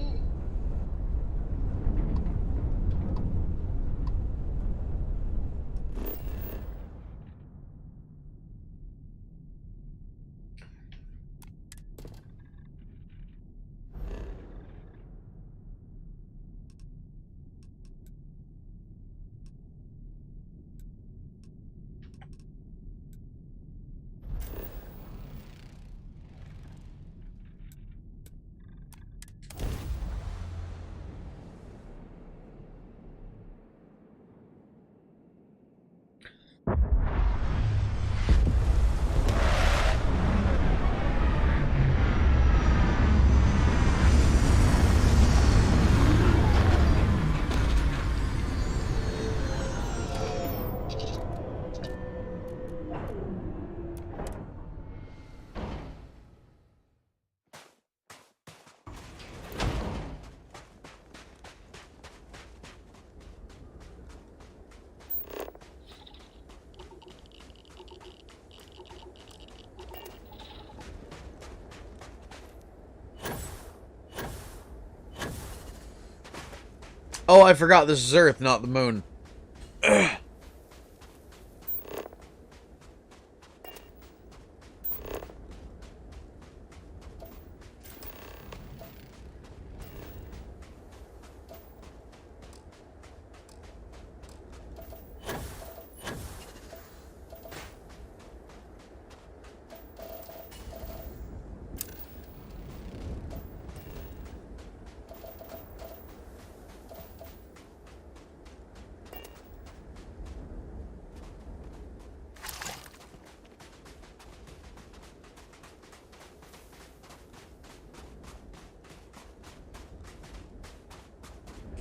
Oh, I forgot this is Earth, not the moon.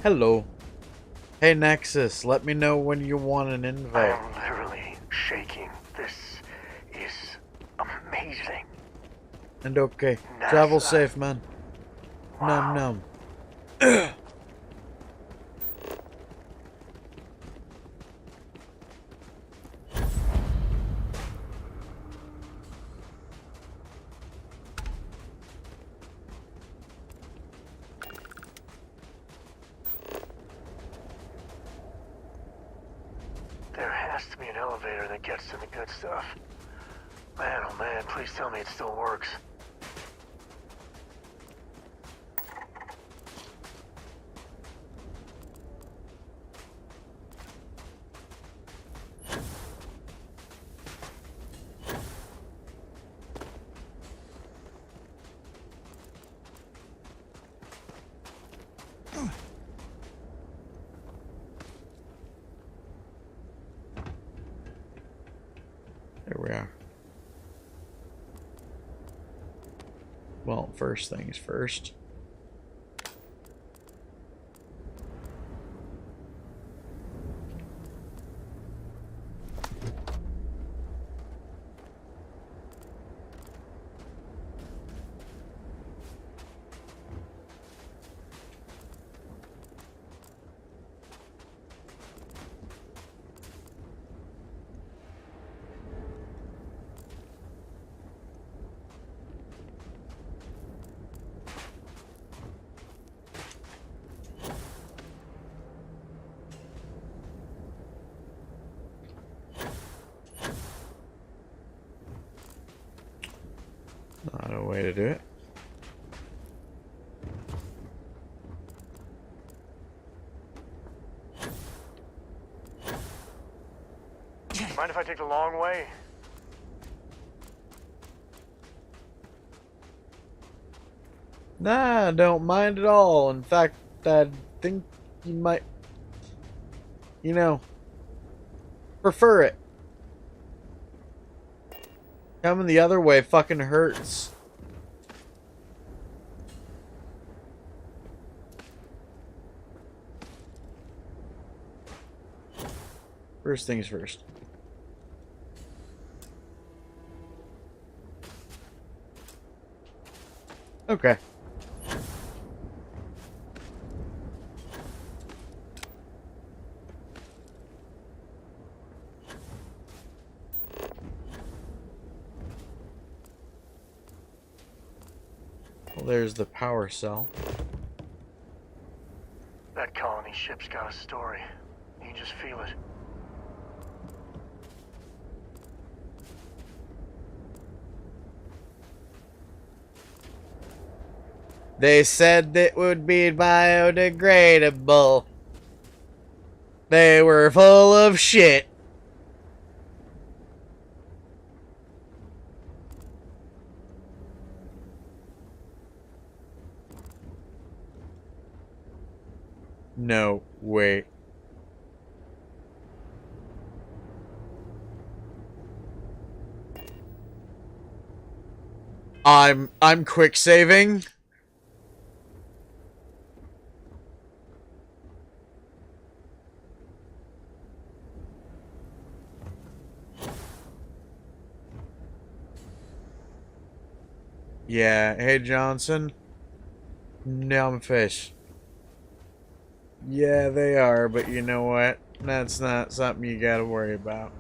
Hello. Hey Nexus, let me know when you want an invite. I'm literally shaking. This is amazing. And okay. NASA. Travel safe, man. Wow. Num num. There has to be an elevator that gets to the good stuff. Man, oh man, please tell me it still works. There we are. Well, first things first. Not a way to do it. Mind if I take the long way? Nah, don't mind at all. In fact, I think you might, you know, prefer it. Coming the other way fucking hurts. First things first. Okay. Well, there's the power cell. That colony ship's got a story. You can just feel it. They said it would be biodegradable. They were full of shit. No, wait. I'm quick saving. Yeah, hey Johnson. Numbfish. Yeah, they are, but you know what? That's not something you gotta worry about.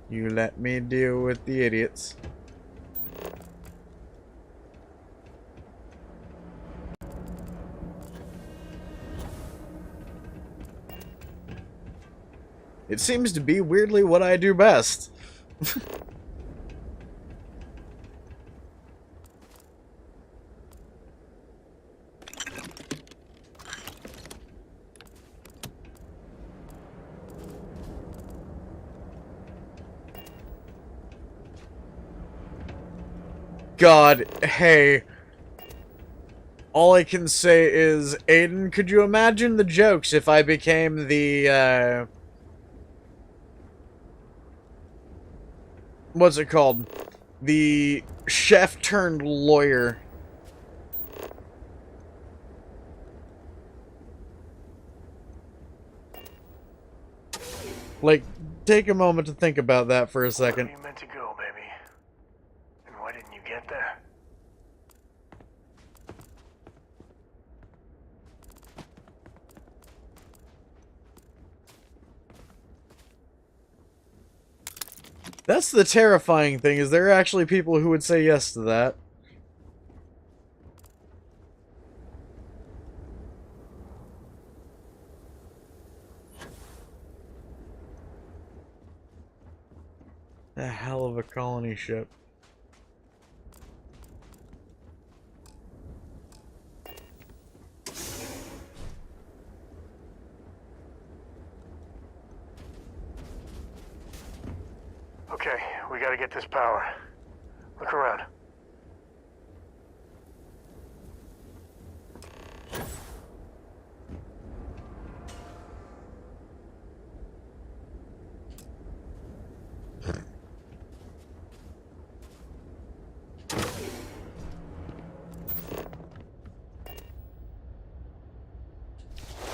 You let me deal with the idiots. It seems to be weirdly what I do best. God, hey. All I can say is, Aiden, could you imagine the jokes if I became the, what's it called? The chef turned lawyer. Like, take a moment to think about that for a second. Where are you meant to go, baby? And why didn't you get there? That's the terrifying thing, is there are actually people who would say yes to that. A hell of a colony ship. Okay, we gotta get this power. Look around.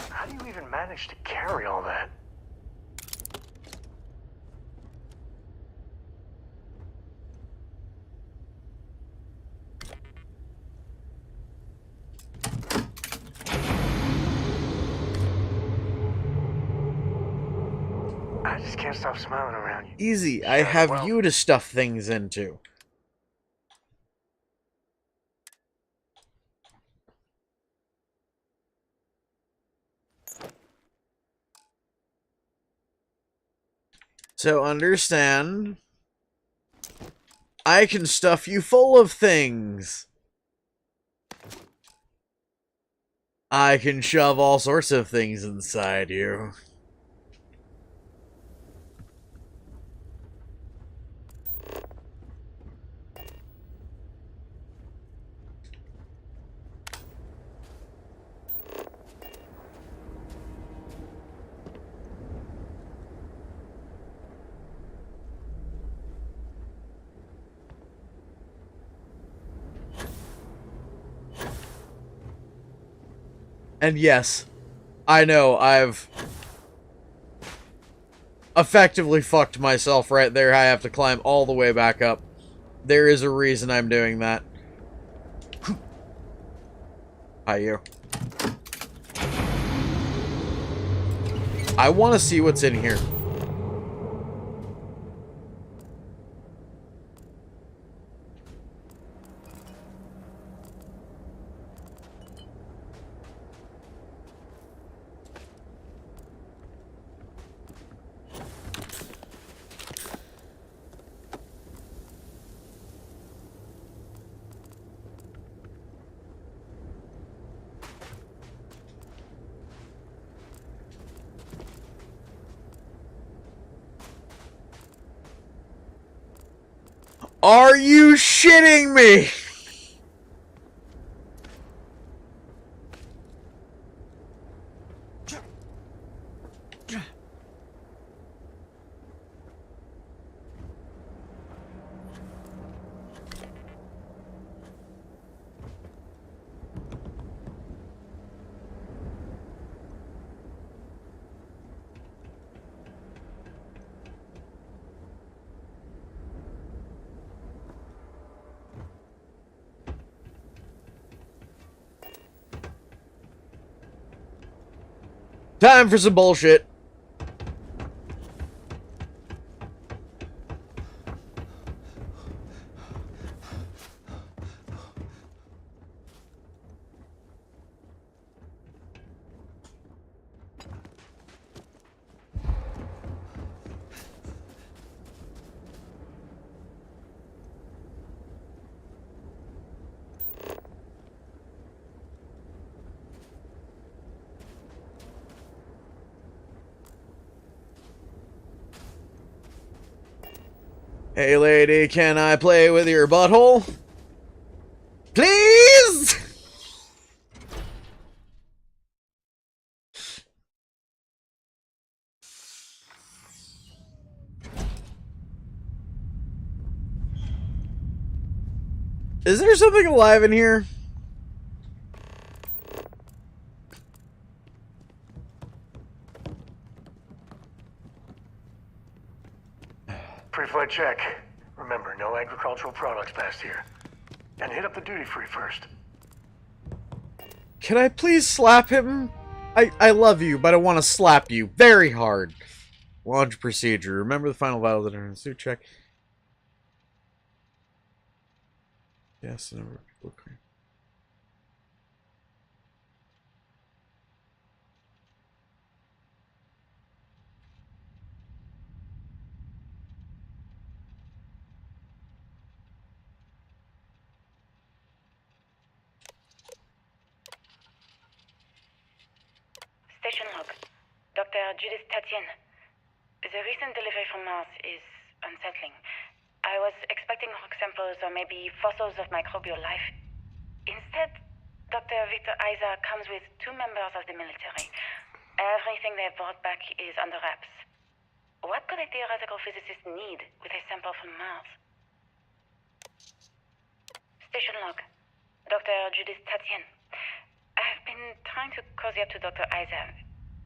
How do you even manage to carry all that? I just can't stop smiling around you. Easy, I have you to stuff things into. So understand, I can stuff you full of things. I can shove all sorts of things inside you. And yes, I know, I've effectively fucked myself right there. I have to climb all the way back up. There is a reason I'm doing that. Hi, you. I want to see what's in here. Are you shitting me? Time for some bullshit. Hey lady, can I play with your butthole? Please? Is there something alive in here? Pre-flight check. Remember, no agricultural products past here. And hit up the duty-free first. Can I please slap him? I love you, but I want to slap you very hard. Launch procedure. Remember the final vital that are suit check. Yes, number of people. Station log. Dr. Judith Tatien. The recent delivery from Mars is unsettling. I was expecting rock samples or maybe fossils of microbial life. Instead, Dr. Victor Isa comes with 2 members of the military. Everything they've brought back is under wraps. What could a theoretical physicist need with a sample from Mars? Station log. Dr. Judith Tatien. I've been trying to cozy up to Dr. Isa,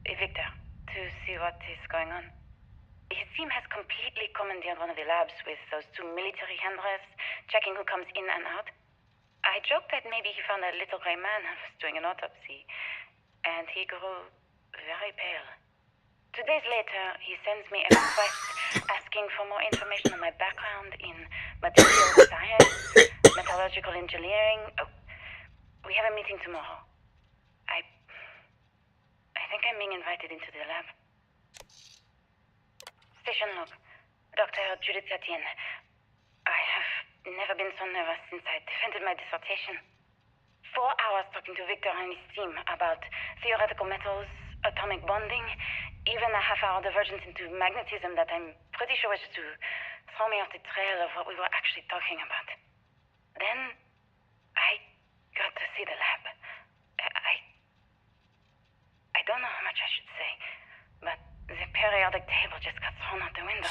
Victor, to see what is going on. His team has completely commandeered one of the labs with those 2 military handlers, checking who comes in and out. I joked that maybe he found a little gray man and was doing an autopsy, and he grew very pale. 2 days later, he sends me a request asking for more information on my background in materials science, metallurgical engineering. Oh, we have a meeting tomorrow. I think I'm being invited into the lab. Station log. Dr. Judith Tatien. I have never been so nervous since I defended my dissertation. 4 hours talking to Victor and his team about theoretical metals, atomic bonding, even a half-hour divergence into magnetism that I'm pretty sure was to throw me off the trail of what we were actually talking about. Then, I got to see the lab. I don't know how much I should say, but the periodic table just got thrown out the window.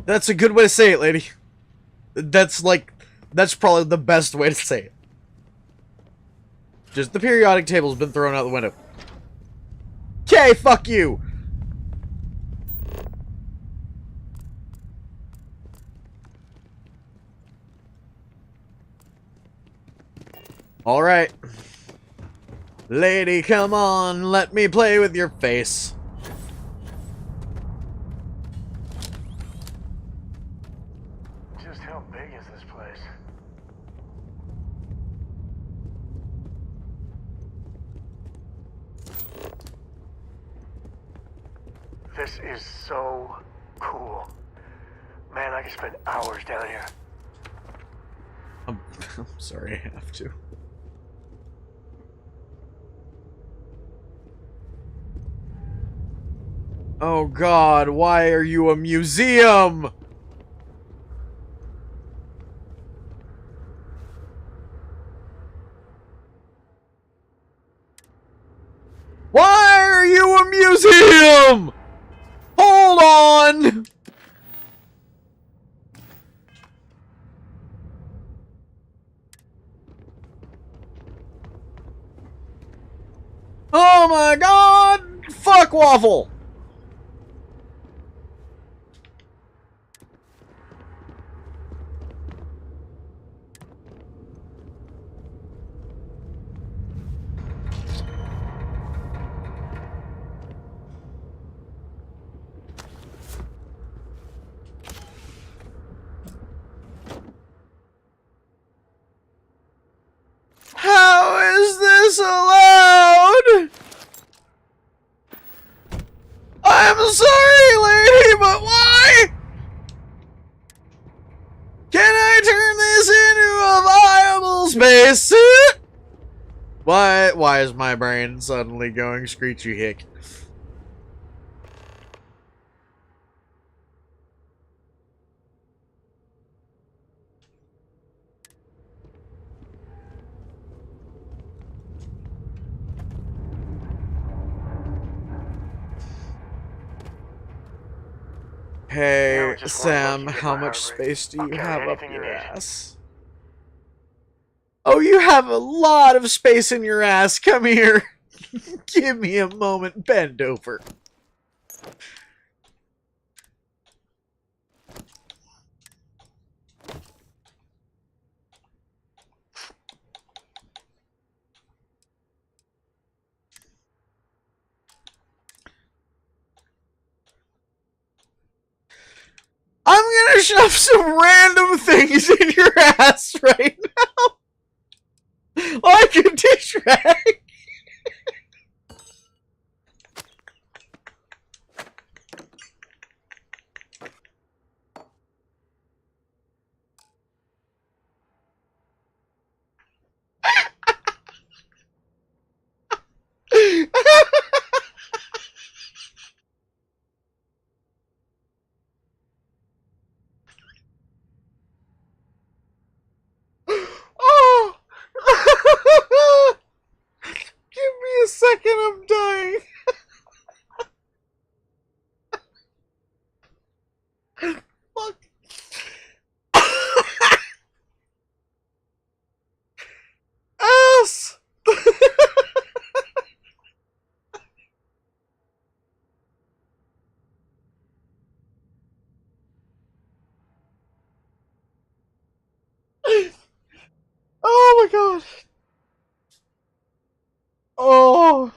That's a good way to say it, lady. That's probably the best way to say it. Just the periodic table's been thrown out the window. Okay, fuck you! Alright. Lady, come on, let me play with your face. Just how big is this place? This is so cool. Man, I could spend hours down here. I'm sorry, I have to. Oh God, why are you a museum? Why are you a museum? Hold on! Oh my God! Fuck Waffle! How is this allowed? I'm sorry, lady, but why? Can I turn this into a viable spacesuit? Why is my brain suddenly going screechy hick? Hey, Sam, how much space do you have up your ass? Oh, you have a lot of space in your ass. Come here. Give me a moment. Bend over. I'm gonna shove some random things in your ass right now. Like a dish rag. Oh! Give me a second, I'm dying. Fuck. Ass! Oh my God. Oh.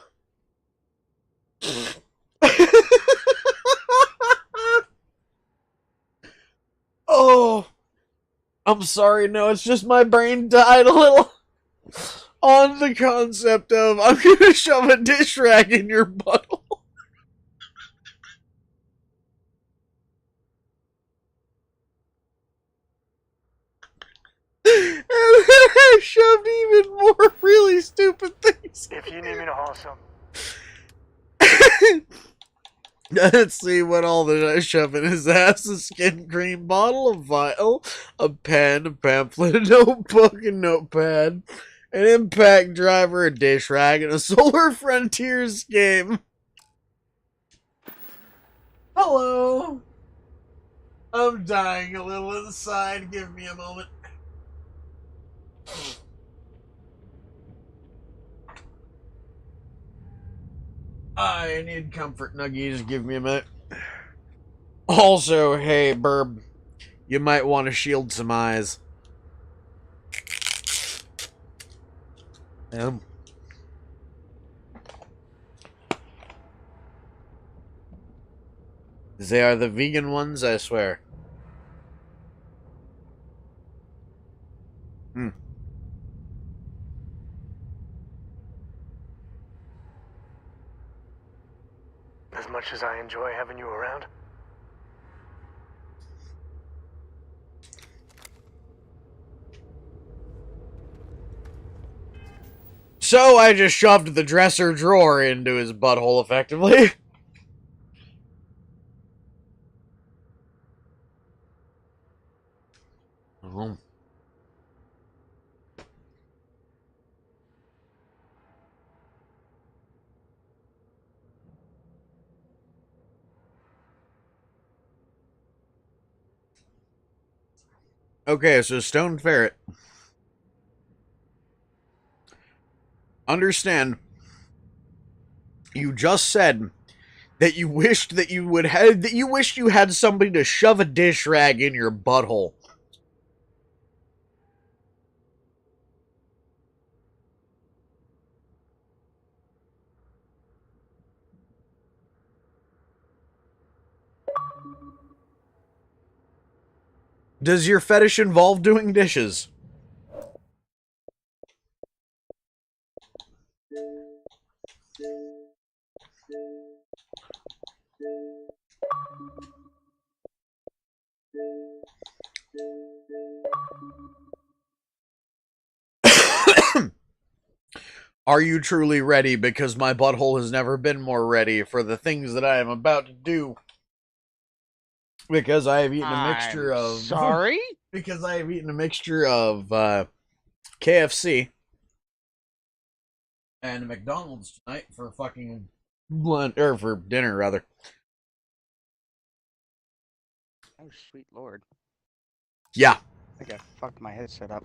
Oh. I'm sorry, no, it's just my brain died a little on the concept of I'm gonna shove a dish rag in your butthole. And then I shoved even more really stupid things. If you need me to haul some. Let's see what all did I shove in his ass. A skin cream bottle, a vial, a pen, a pamphlet, a notebook, a notepad, an impact driver, a dish rag, and a Solar Frontiers game. Hello. I'm dying a little inside. Give me a moment. I need comfort nuggies. Give me a minute. Also, hey, Burb, you might want to shield some eyes. They are the vegan ones, I swear. As much as I enjoy having you around. So I just shoved the dresser drawer into his butthole, effectively. Okay, so Stone Ferret. Understand, you just said that you wished that you would have that you wished you had somebody to shove a dish rag in your butthole. Does your fetish involve doing dishes? Are you truly ready? Because my butthole has never been more ready for the things that I am about to do. Because I have eaten a mixture of... Sorry? Because I have eaten a mixture of KFC and McDonald's tonight for fucking lunch, or for dinner, rather. Oh, sweet lord. Yeah. I think I fucked my headset up.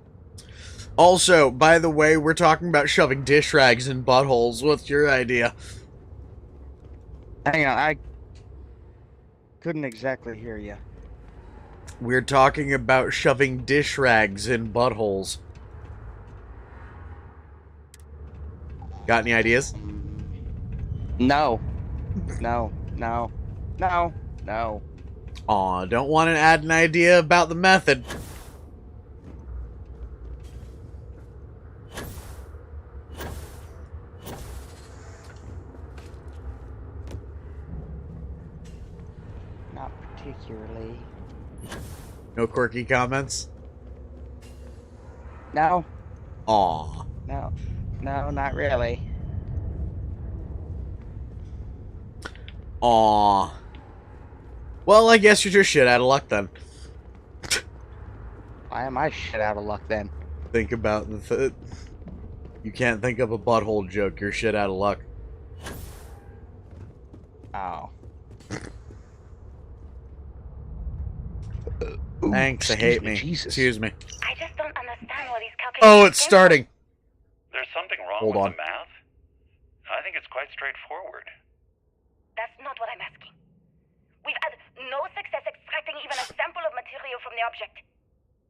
Also, by the way, we're talking about shoving dish rags in buttholes. What's your idea? Hang on, I couldn't exactly hear you. We're talking about shoving dish rags in buttholes. Got any ideas? No. No. No. No. No. Aw, don't want to add an idea about the method. Not particularly. No quirky comments? No. Aw. No. No, not really. Aw. Well, I guess you're just shit out of luck then. Why am I shit out of luck then? Think about the you can't think of a butthole joke, you're shit out of luck. Oh. Thanks, I hate me. Jesus. Excuse me. I just don't understand what these calculations. Oh, it's starting. There's something wrong Hold with on. the math? I think it's quite straightforward. That's not what I'm asking. We've had no success extracting even a sample of material from the object.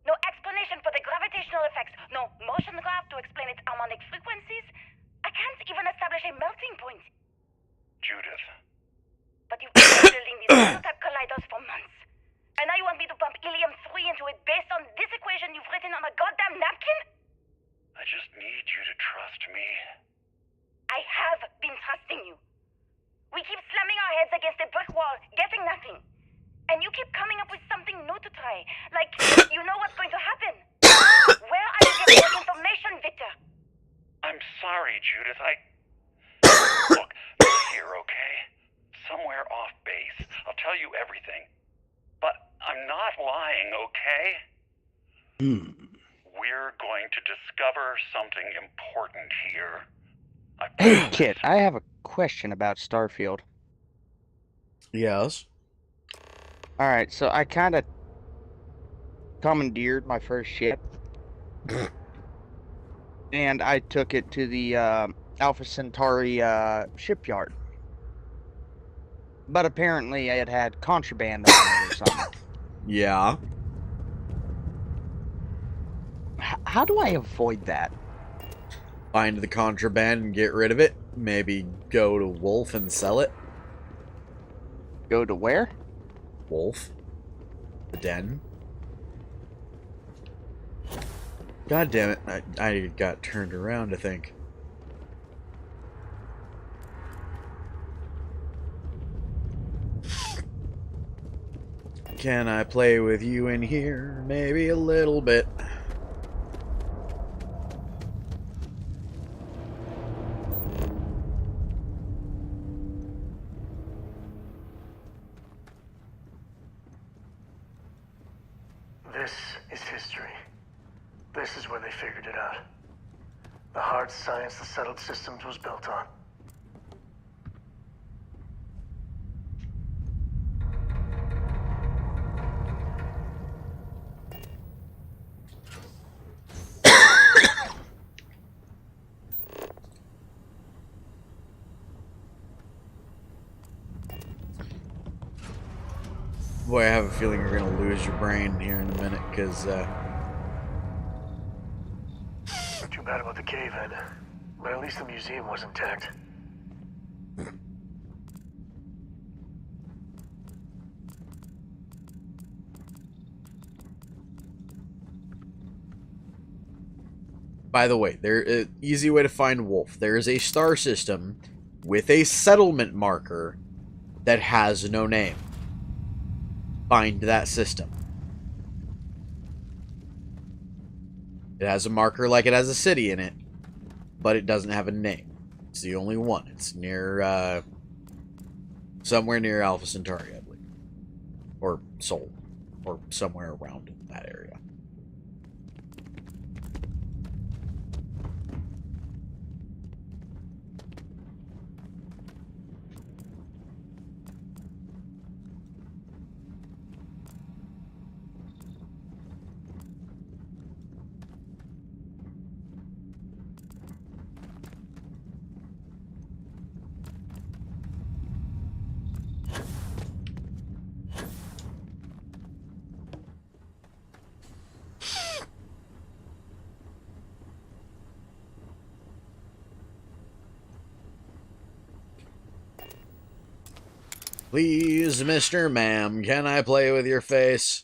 No explanation for the gravitational effects. No motion graph to explain its harmonic frequencies. I can't even establish a melting point. Judith. But you've been building these prototype colliders for months. And now you want me to pump helium-3 into it based on this equation you've written on a goddamn napkin? I just need you to trust me. I have been trusting you. We keep slamming our heads against a brick wall, getting nothing. And you keep coming up with something new to try. Like, you know what's going to happen. Where are you getting this information, Victor? I'm sorry, Judith. Look, you're here, okay? Somewhere off base. I'll tell you everything. But I'm not lying, okay? We're going to discover something important here. Hey, Kit, I have a question about Starfield. Yes. Alright, so I kind of commandeered my first ship. And I took it to the Alpha Centauri shipyard. But apparently it had contraband on it or something. Yeah. How do I avoid that? Find the contraband and get rid of it. Maybe go to Wolf and sell it. Go to where? Wolf. The den. God damn it. I got turned around, I think. Can I play with you in here? Maybe a little bit. This is history. This is where they figured it out. The hard science the settled systems was built on. Boy, I have a feeling you're gonna lose your brain here in a minute, because, Too bad about the cave-in, but at least the museum was intact. By the way, easy way to find Wolf. There is a star system with a settlement marker that has no name. Find that system. It has a marker like it has a city in it, but it doesn't have a name. It's the only one. It's near, somewhere near Alpha Centauri, I believe. Or Sol. Or somewhere around that area. Please, Mr. Ma'am, can I play with your face?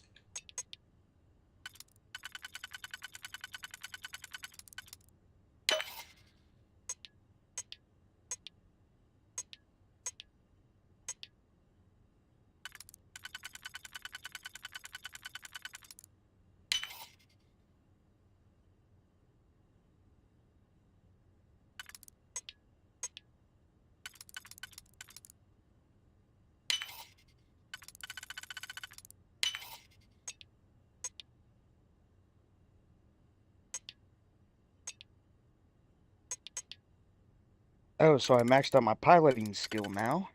Oh, so I maxed out my piloting skill now.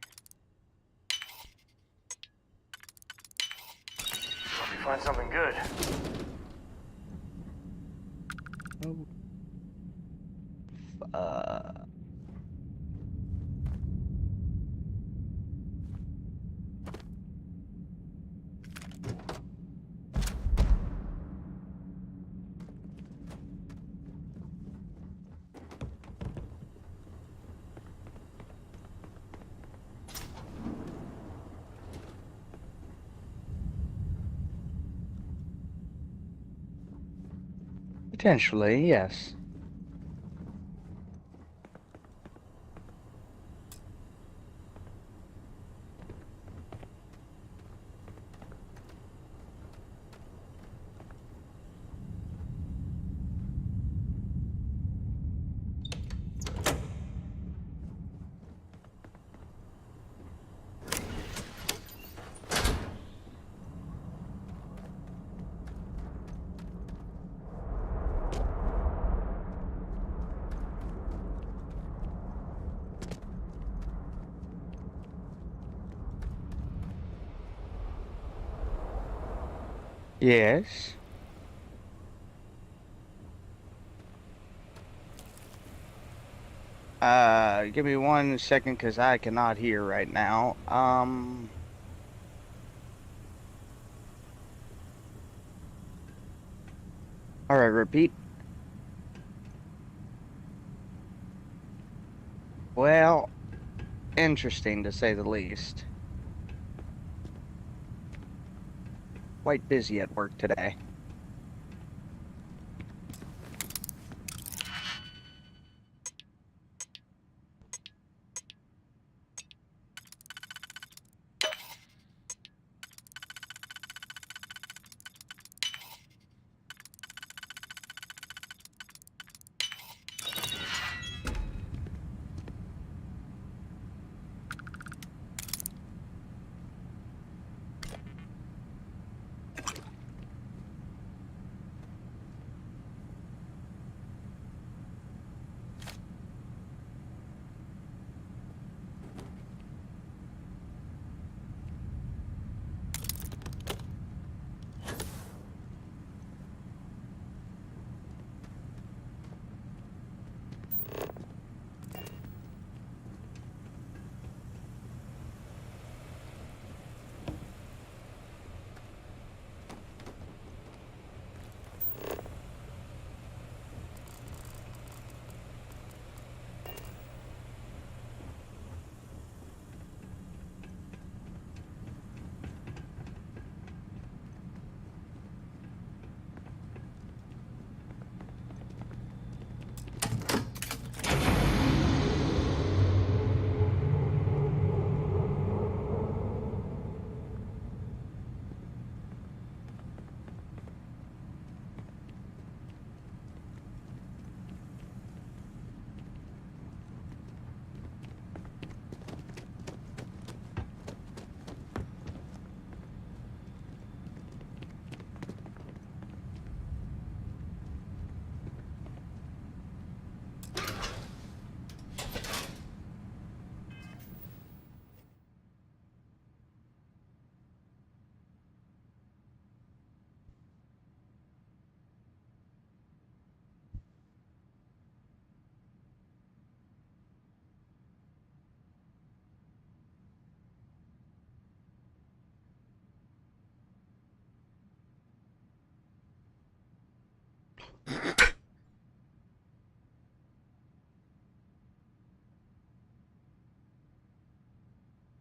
Hope you find something good. Potentially, yes. Yes. Give me 1 second, because I cannot hear right now. Alright, repeat. Well, interesting to say the least. Quite busy at work today.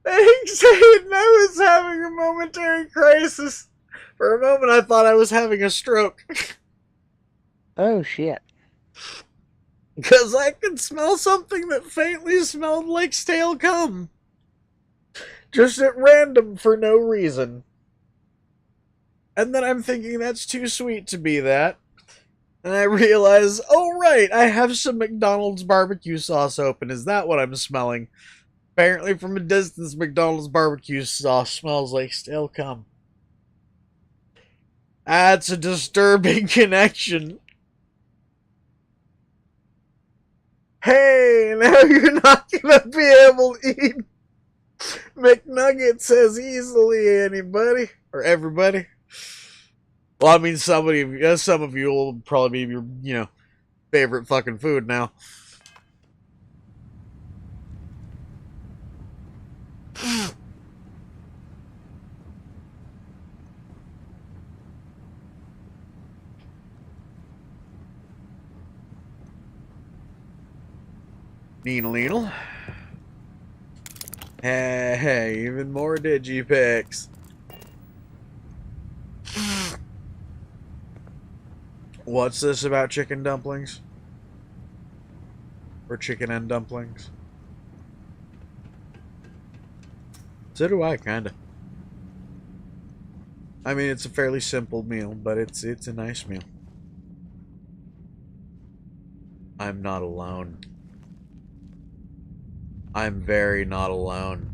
Thanks, Aiden. I was having a momentary crisis. For a moment, I thought I was having a stroke. Oh, shit. Because I could smell something that faintly smelled like stale cum. Just at random for no reason. And then I'm thinking that's too sweet to be that. And I realize, oh right, I have some McDonald's barbecue sauce open. Is that what I'm smelling? Apparently from a distance, McDonald's barbecue sauce smells like stale cum. That's a disturbing connection. Hey, now you're not gonna be able to eat McNuggets as easily, anybody or everybody. Well, I mean, some of you will probably be your, favorite fucking food now. Needle. Hey, even more digipics. What's this about chicken dumplings? Or chicken and dumplings? So do I, kinda. I mean, it's a fairly simple meal, but it's a nice meal. I'm not alone. I'm very not alone.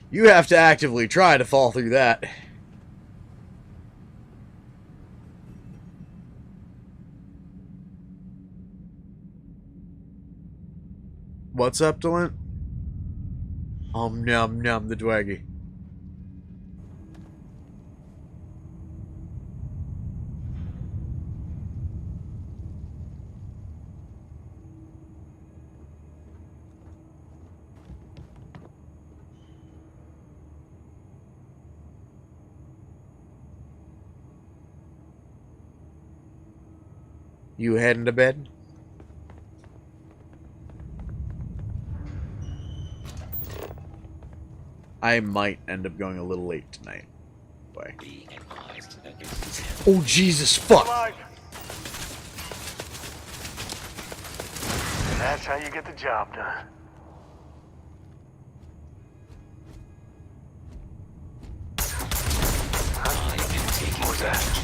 You have to actively try to fall through that. What's up, Delint? Num num the Dwaggy. You heading to bed? I might end up going a little late tonight. Boy. Oh, Jesus, fuck! That's how you get the job done. What was that?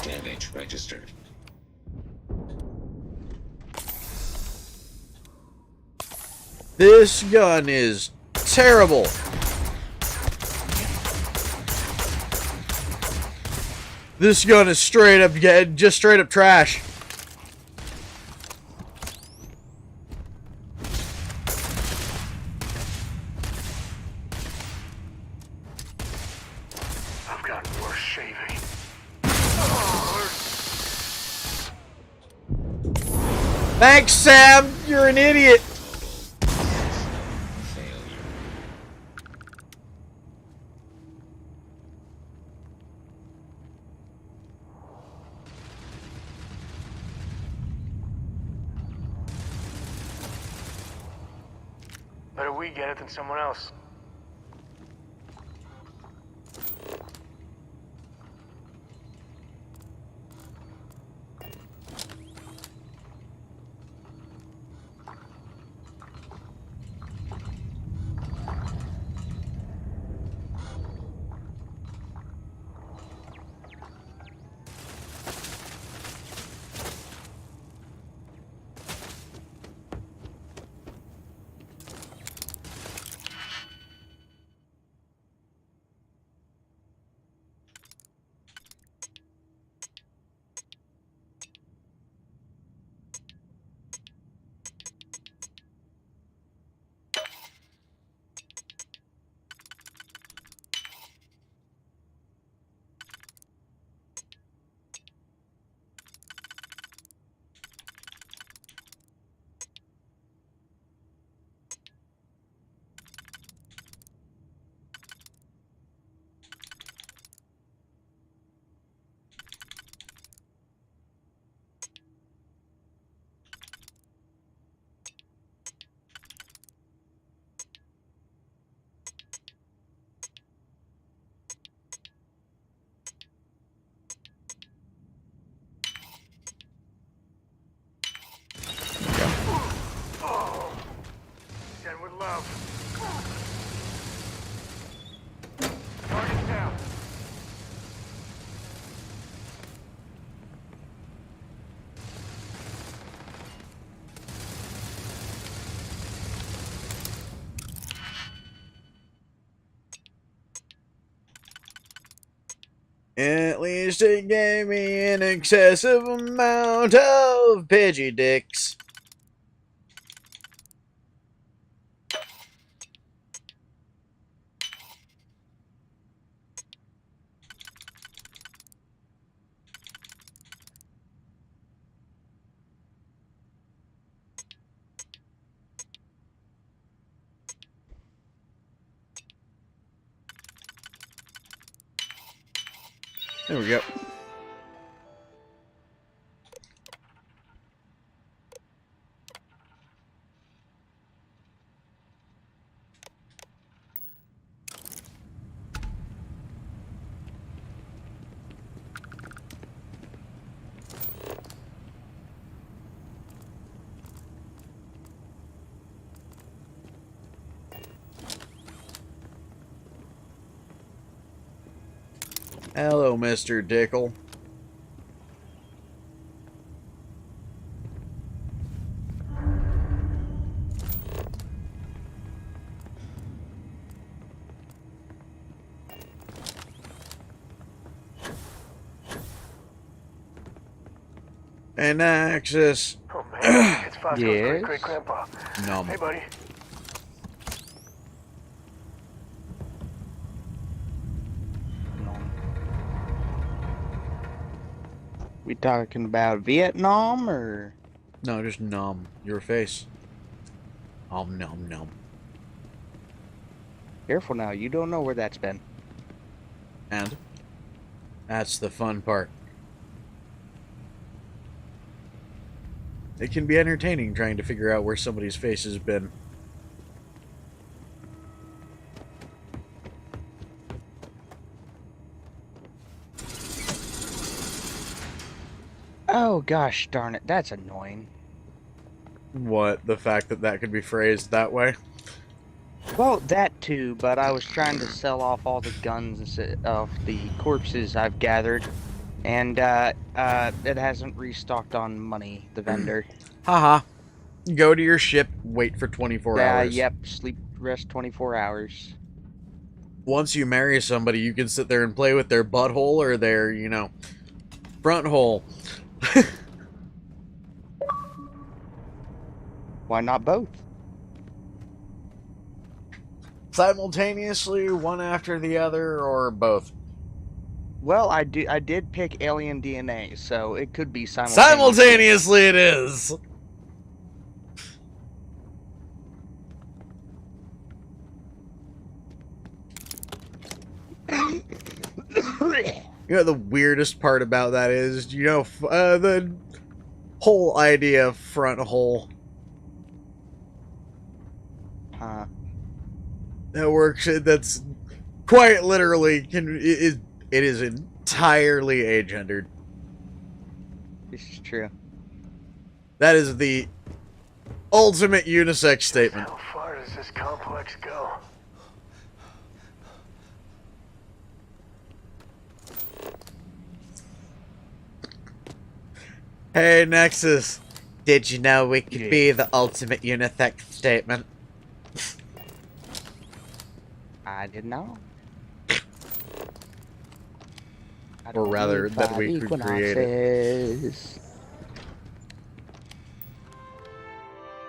Damage registered. This gun is terrible. This gun is straight up trash. I've gotten worse shaving. Thanks, Sam. You're an idiot. Better we get it than someone else. it with love. Target down. At least it gave me an excessive amount of Pidgey dicks. There we go. Hello, Mr. Dickle. An axis. Oh man, it's Fosco's Yes? great-grandpa. Nom. Hey, buddy. We talking about Vietnam or? No, just nom. Your face. Nom nom. Careful now, you don't know where that's been. And that's the fun part. It can be entertaining trying to figure out where somebody's face has been. Oh gosh darn it, that's annoying. What? The fact that that could be phrased that way? Well, that too, but I was trying to sell off all the guns of the corpses I've gathered, and it hasn't restocked on money, the vendor. Haha. Go to your ship, wait for 24 hours. Yep, sleep, rest 24 hours. Once you marry somebody, you can sit there and play with their butthole or their, you know, front hole. Why not both? Simultaneously, one after the other, or both? Well, I did pick alien DNA, so it could be Simultaneously it is! You know, the weirdest part about that is, you know, the whole idea of front hole. That works, that's quite literally, it is entirely agendered. This is true. That is the ultimate unisex statement. How far does this complex go? Hey, Nexus. Did you know we could be the ultimate unisex statement? I didn't know. Or rather, that we could create it.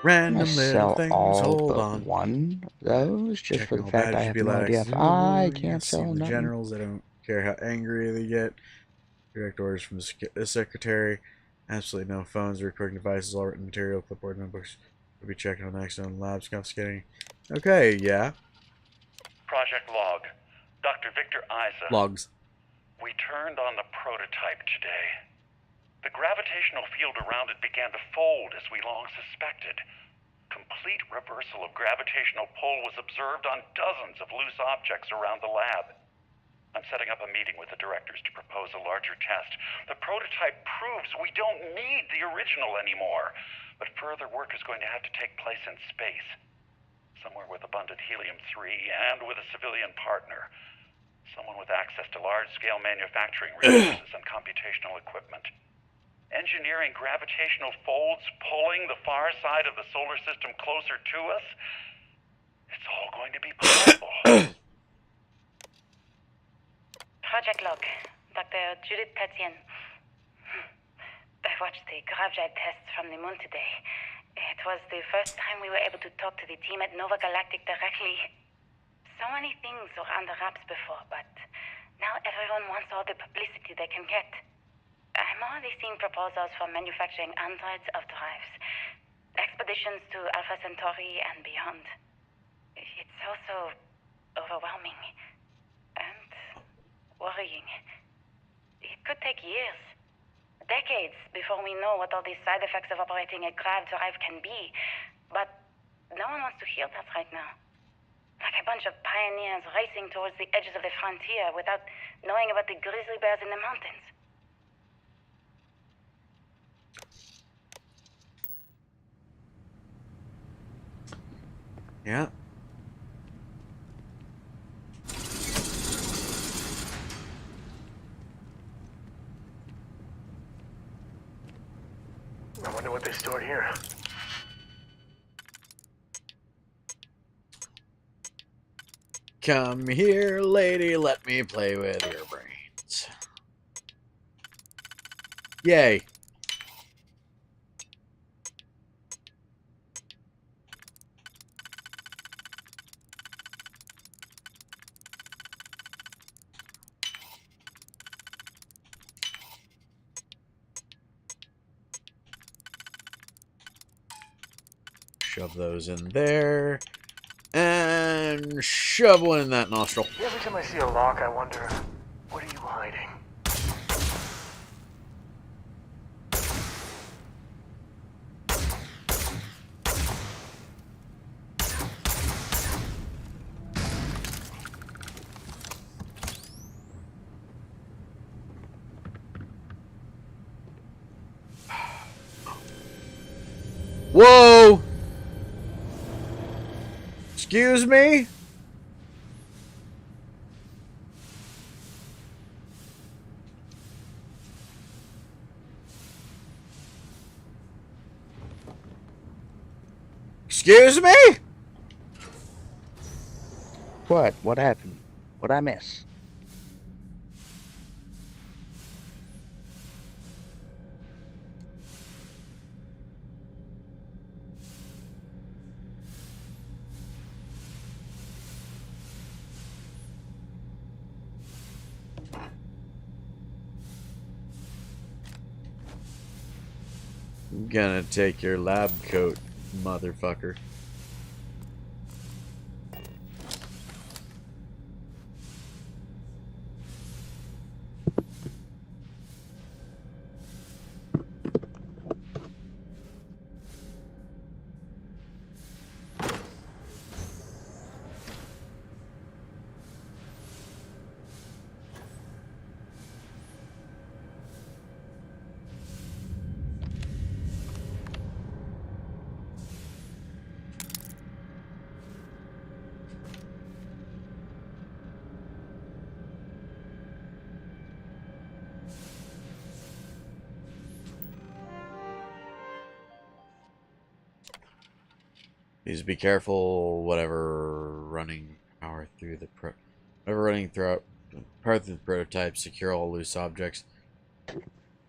Random little things, hold on. One of those, just for the Checking fact I have no idea if I can't sell the nothing. generals, I don't care how angry they get. Direct orders from the secretary. Absolutely no phones, recording devices, all written material, clipboard, notebooks. We'll be checking on the external labs, confiscating. Okay, yeah. Project Log. Dr. Victor Isa. Logs. We turned on the prototype today. The gravitational field around it began to fold as we long suspected. Complete reversal of gravitational pull was observed on dozens of loose objects around the lab. I'm setting up a meeting with the directors to propose a larger test. The prototype proves we don't need the original anymore, but further work is going to have to take place in space. So at Helium-3 and with a civilian partner. Someone with access to large-scale manufacturing resources and computational equipment. Engineering gravitational folds pulling the far side of the solar system closer to us. It's all going to be possible. Project log. Dr. Judith Tatian. I watched the gravjite tests from the moon today. It was the first time we were able to talk to the team at Nova Galactic directly. So many things were under wraps before, but now everyone wants all the publicity they can get. I'm already seeing proposals for manufacturing androids of drives. Expeditions to Alpha Centauri and beyond. It's also overwhelming. And worrying. It could take years. Decades before we know what all these side effects of operating a grav drive can be. But no one wants to hear that right now. Like a bunch of pioneers racing towards the edges of the frontier without knowing about the grizzly bears in the mountains. Yeah. I wonder what they stored here. Come here, lady, let me play with your brains. Yay. Shove those in there. And shove one in that nostril. Every time I see a lock, I wonder, what are you hiding? Whoa! Excuse me? Excuse me? What? What happened? What'd I miss? I'm gonna take your lab coat, motherfucker. Please be careful. Whatever running power through the prototype. Secure all loose objects.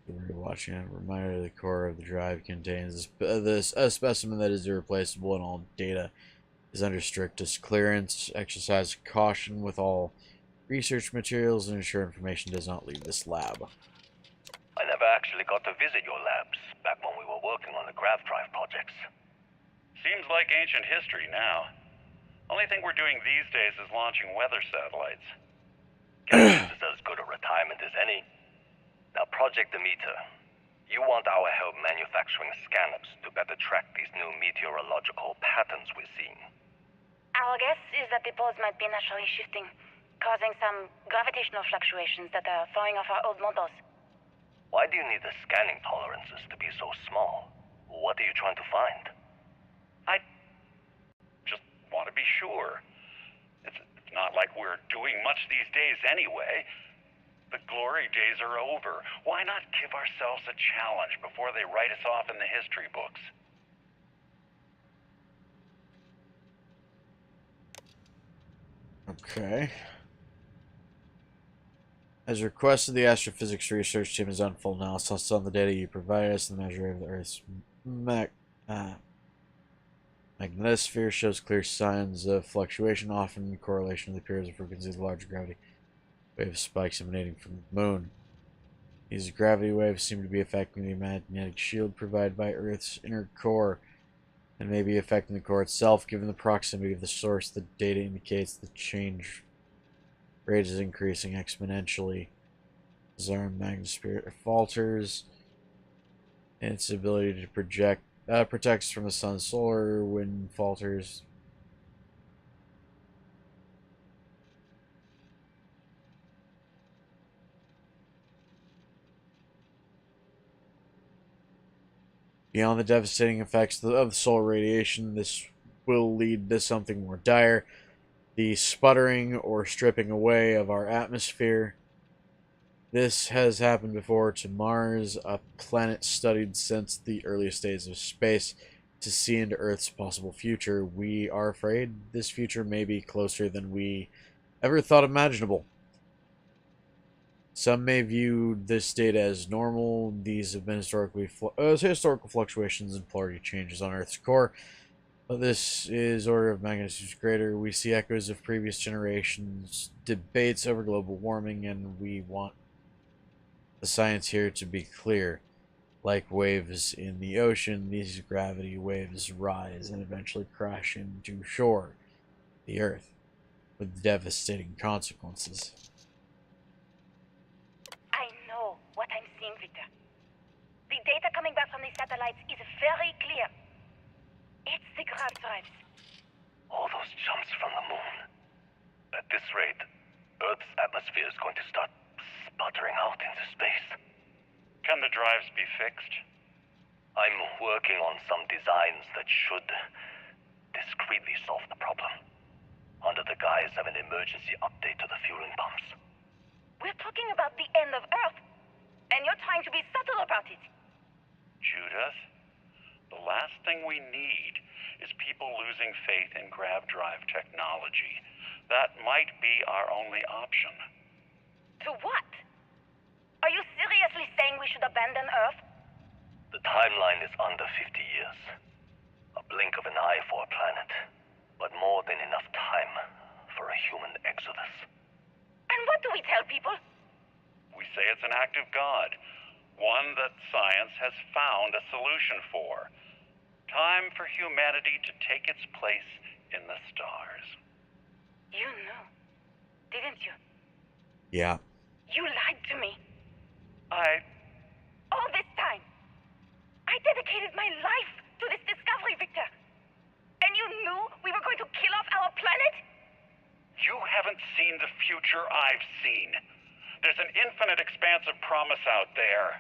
We're watching a reminder the core of the drive contains a specimen that is irreplaceable, and all data is under strictest clearance. Exercise caution with all research materials and ensure information does not leave this lab. I never actually got to visit your labs back when we were working on the grav drive projects. Seems like ancient history now. Only thing we're doing these days is launching weather satellites. Guess this is as good a retirement as any. Now, Project Demeter, you want our help manufacturing scanners to better track these new meteorological patterns we're seeing. Our guess is that the poles might be naturally shifting, causing some gravitational fluctuations that are throwing off our old models. Why do you need the scanning tolerances to be so small? What are you trying to find? I just want to be sure. It's not like we're doing much these days anyway. The glory days are over. Why not give ourselves a challenge before they write us off in the history books? Okay. As requested, the astrophysics research team has done full analysis on the data you provided us. The measure of the Earth's magnetosphere shows clear signs of fluctuation, often in correlation with the periods of frequency of the large gravity wave spikes emanating from the moon. These gravity waves seem to be affecting the magnetic shield provided by Earth's inner core and may be affecting the core itself. Given the proximity of the source, the data indicates the change rate is increasing exponentially as our magnetosphere falters, and its ability to protects from the sun's solar wind falters. Beyond the devastating effects of the solar radiation, this will lead to something more dire: the sputtering or stripping away of our atmosphere. This has happened before to Mars, a planet studied since the earliest days of space to see into Earth's possible future. We are afraid this future may be closer than we ever thought imaginable. Some may view this data as normal. These have been historical fluctuations and polarity changes on Earth's core. But this is order of magnitude greater. We see echoes of previous generations' debates over global warming, and we want the science here to be clear. Like waves in the ocean, these gravity waves rise and eventually crash into shore, the Earth, with devastating consequences. I know what I'm seeing, Victor. The data coming back from the satellites is very clear. It's the grav drives. All those jumps from the moon. At this rate, Earth's atmosphere is going to start sputtering out into space. Can the drives be fixed? I'm working on some designs that should discreetly solve the problem, under the guise of an emergency update to the fueling pumps. We're talking about the end of Earth, and you're trying to be subtle about it. Judith, the last thing we need is people losing faith in grav drive technology. That might be our only option. To what? Are you seriously saying we should abandon Earth? The timeline is under 50 years. A blink of an eye for a planet, but more than enough time for a human exodus. And what do we tell people? We say it's an act of God, one that science has found a solution for. Time for humanity to take its place in the stars. You knew, didn't you? Yeah. You lied to me. I... All this time, I dedicated my life to this discovery, Victor. And you knew we were going to kill off our planet? You haven't seen the future I've seen. There's an infinite expanse of promise out there.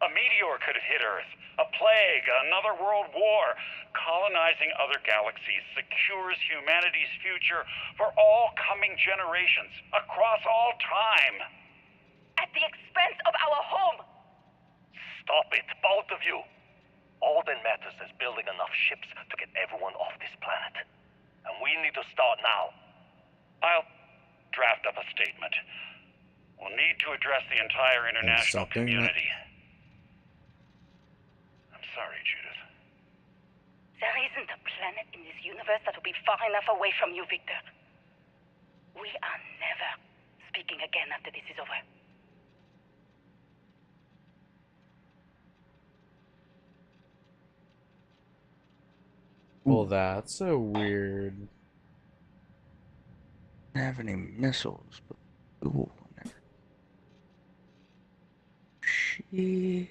A meteor could hit Earth, a plague, another world war. Colonizing other galaxies secures humanity's future for all coming generations, across all time. At the expense of our home. Stop it, both of you. All that matters is building enough ships to get everyone off this planet. And we need to start now. I'll draft up a statement. We'll need to address the entire international community. I'm sorry, Judith. There isn't a planet in this universe that will be far enough away from you, Victor. We are never speaking again after this is over. Well, that's so weird. I don't have any missiles, but ooh, never. Shit.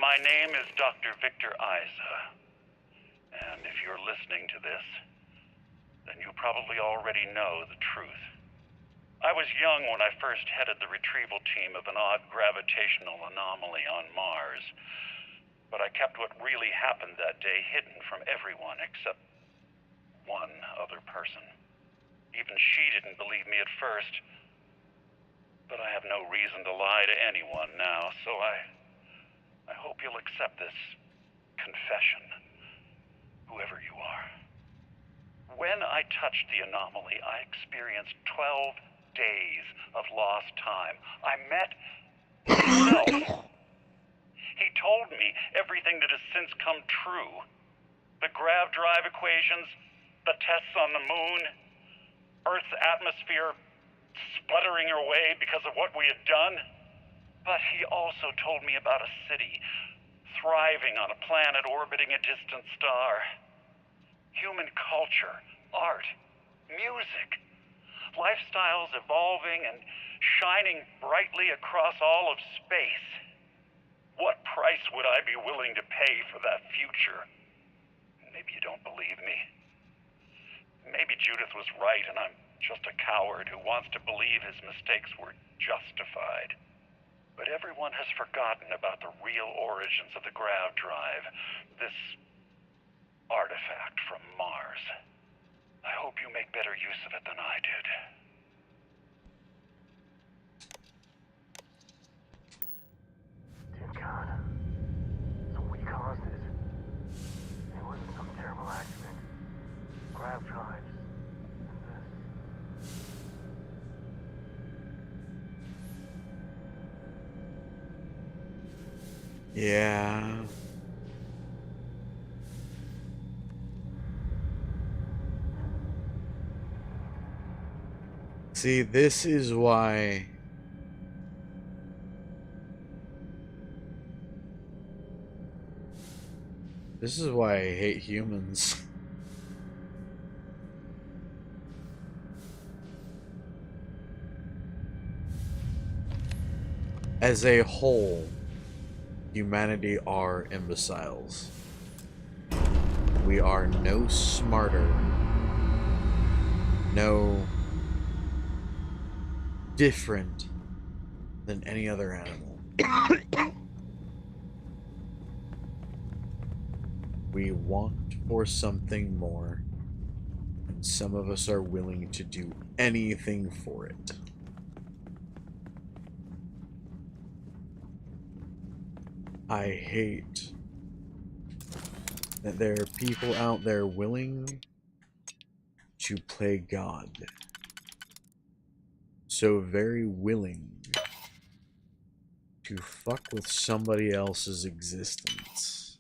My name is Dr. Victor Isa, and if you're listening to this, then you probably already know the truth. I was young when I first headed the retrieval team of an odd gravitational anomaly on Mars. But I kept what really happened that day hidden from everyone except one other person. Even she didn't believe me at first. But I have no reason to lie to anyone now, so I hope you'll accept this confession, whoever you are. When I touched the anomaly, I experienced 12 days of lost time. I met myself. He told me everything that has since come true. The grav drive equations, the tests on the moon, Earth's atmosphere sputtering away because of what we had done. But he also told me about a city thriving on a planet orbiting a distant star. Human culture, art, music, lifestyles evolving and shining brightly across all of space. What price would I be willing to pay for that future? Maybe you don't believe me. Maybe Judith was right and I'm just a coward who wants to believe his mistakes were justified. But everyone has forgotten about the real origins of the grav drive, this artifact from Mars. I hope you make better use of it than I did. Dear God. So we caused it. It wasn't some terrible accident. Grav drives. Yeah. See, this is why I hate humans. As a whole, humanity are imbeciles. We are no smarter, no different than any other animal. We want for something more, and some of us are willing to do anything for it. I hate that there are people out there willing to play God. So very willing to fuck with somebody else's existence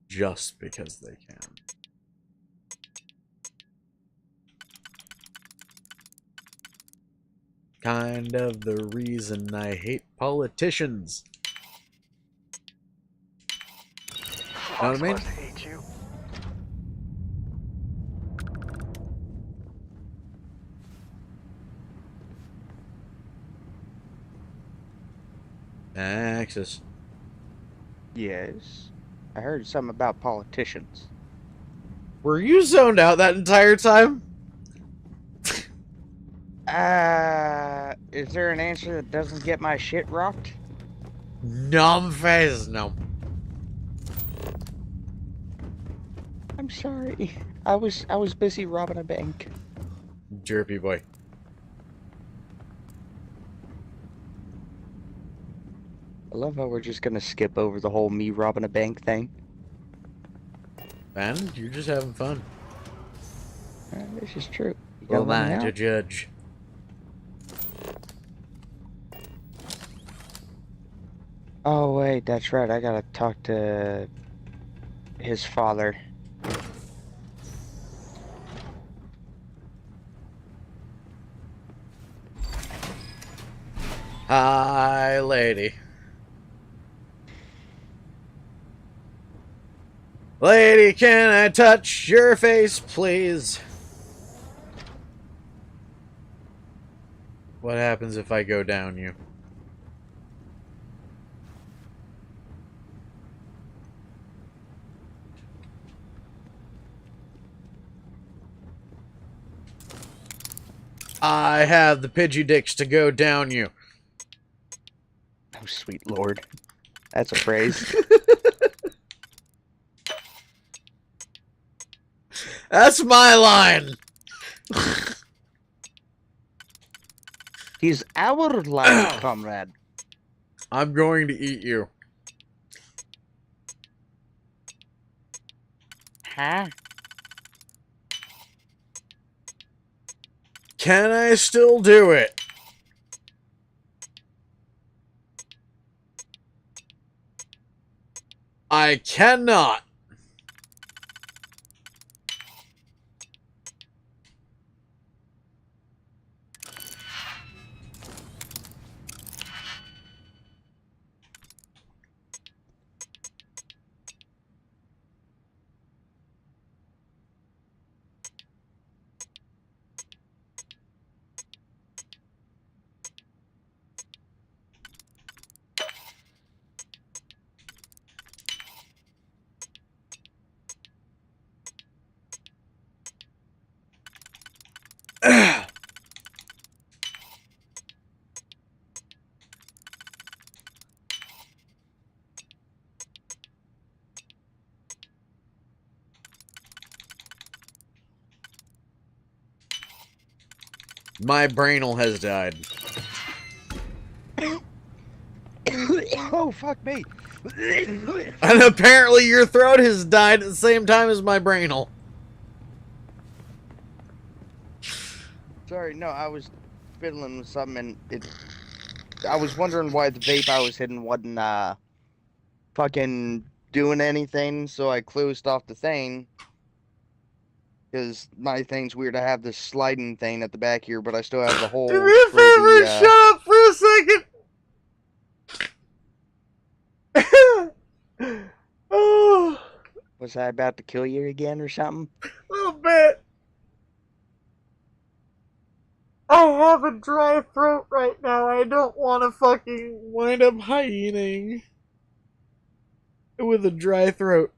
just because they can. Kind of the reason I hate politicians. Know what I mean? Must hate you. Access. Yes. I heard something about politicians. Were you zoned out that entire time? Is there an answer that doesn't get my shit rocked? Numb face, no. I'm sorry. I was busy robbing a bank. Jerpy boy. I love how we're just gonna skip over the whole me robbing a bank thing. Man, you're just having fun. This is true. Who am I to judge? Oh wait, that's right. I gotta talk to his father. Hi, lady. Lady, can I touch your face, please? What happens if I go down you? I have the Pidgey dicks to go down you. Oh, sweet lord. That's a phrase. That's my line. He's our line, comrade. I'm going to eat you. Huh? Can I still do it? I cannot. My brainal has died. Oh, fuck me. And apparently your throat has died at the same time as my brainal. Sorry, no, I was fiddling with something and I was wondering why the vape I was hitting wasn't, fucking doing anything, so I closed off the thing. Because my thing's weird. I have this sliding thing at the back here, but I still have the hole Do me a for favor, the, shut up for a second. Oh, Was I about to kill you again or something? a little bit. I have a dry throat right now. I don't want to fucking wind up hyening with a dry throat.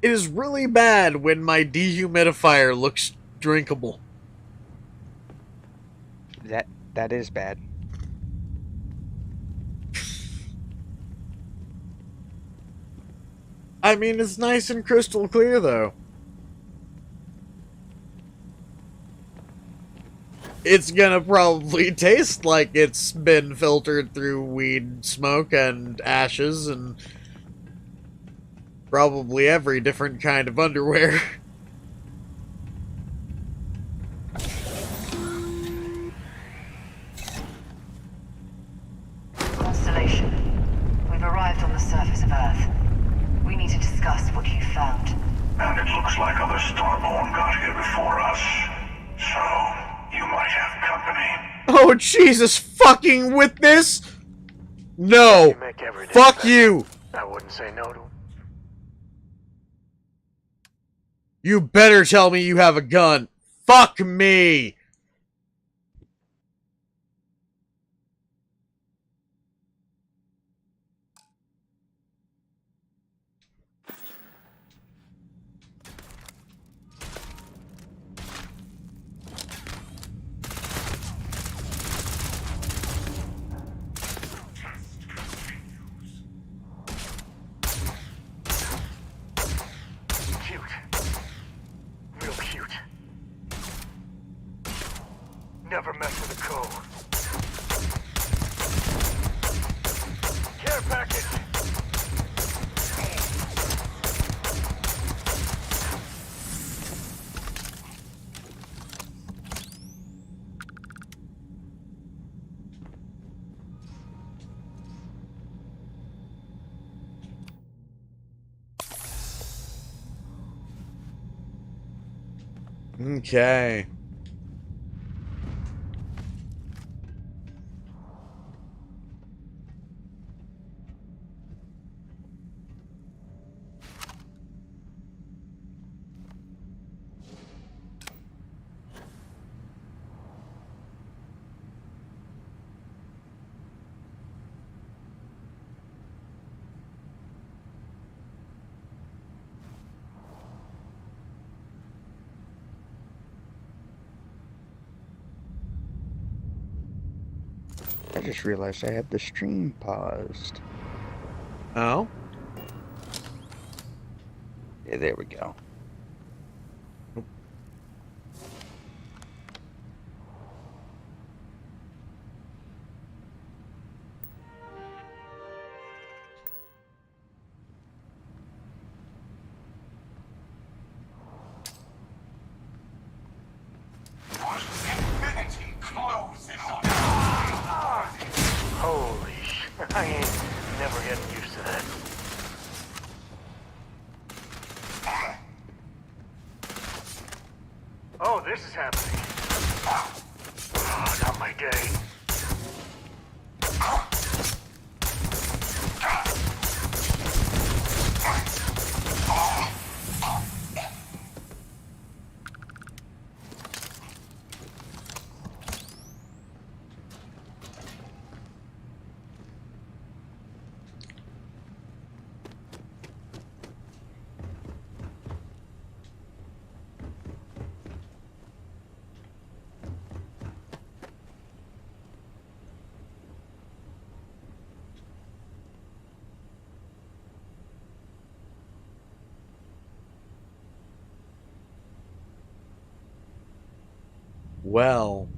It is really bad when my dehumidifier looks drinkable. That is bad. I mean, it's nice and crystal clear, though. It's gonna probably taste like it's been filtered through weed smoke and ashes and probably every different kind of underwear. Constellation, we've arrived on the surface of Earth. We need to discuss what you found. And it looks like other Starborn got here before us. So, you might have company. Oh, Jesus fucking with this? No. You make every day Fuck better. you. I wouldn't say no to. You better tell me you have a gun. Fuck me. Cute. Real cute. Never mess with a co. Care package. Okay. just realized I had the stream paused. Oh? Yeah, there we go. Holy sh... I ain't never getting used to that. Oh, this is happening. Oh, not my day. Well.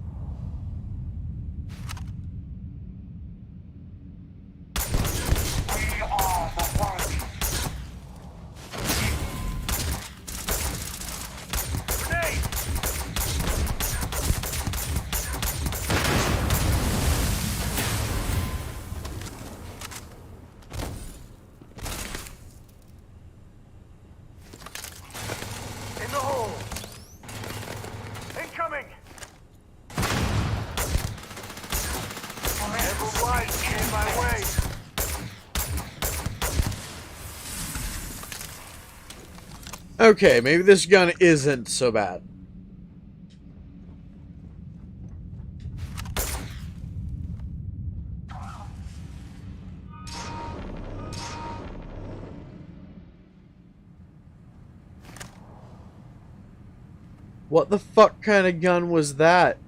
In the hole. Incoming. Never mind, in my way. Okay, maybe this gun isn't so bad. What the fuck kind of gun was that?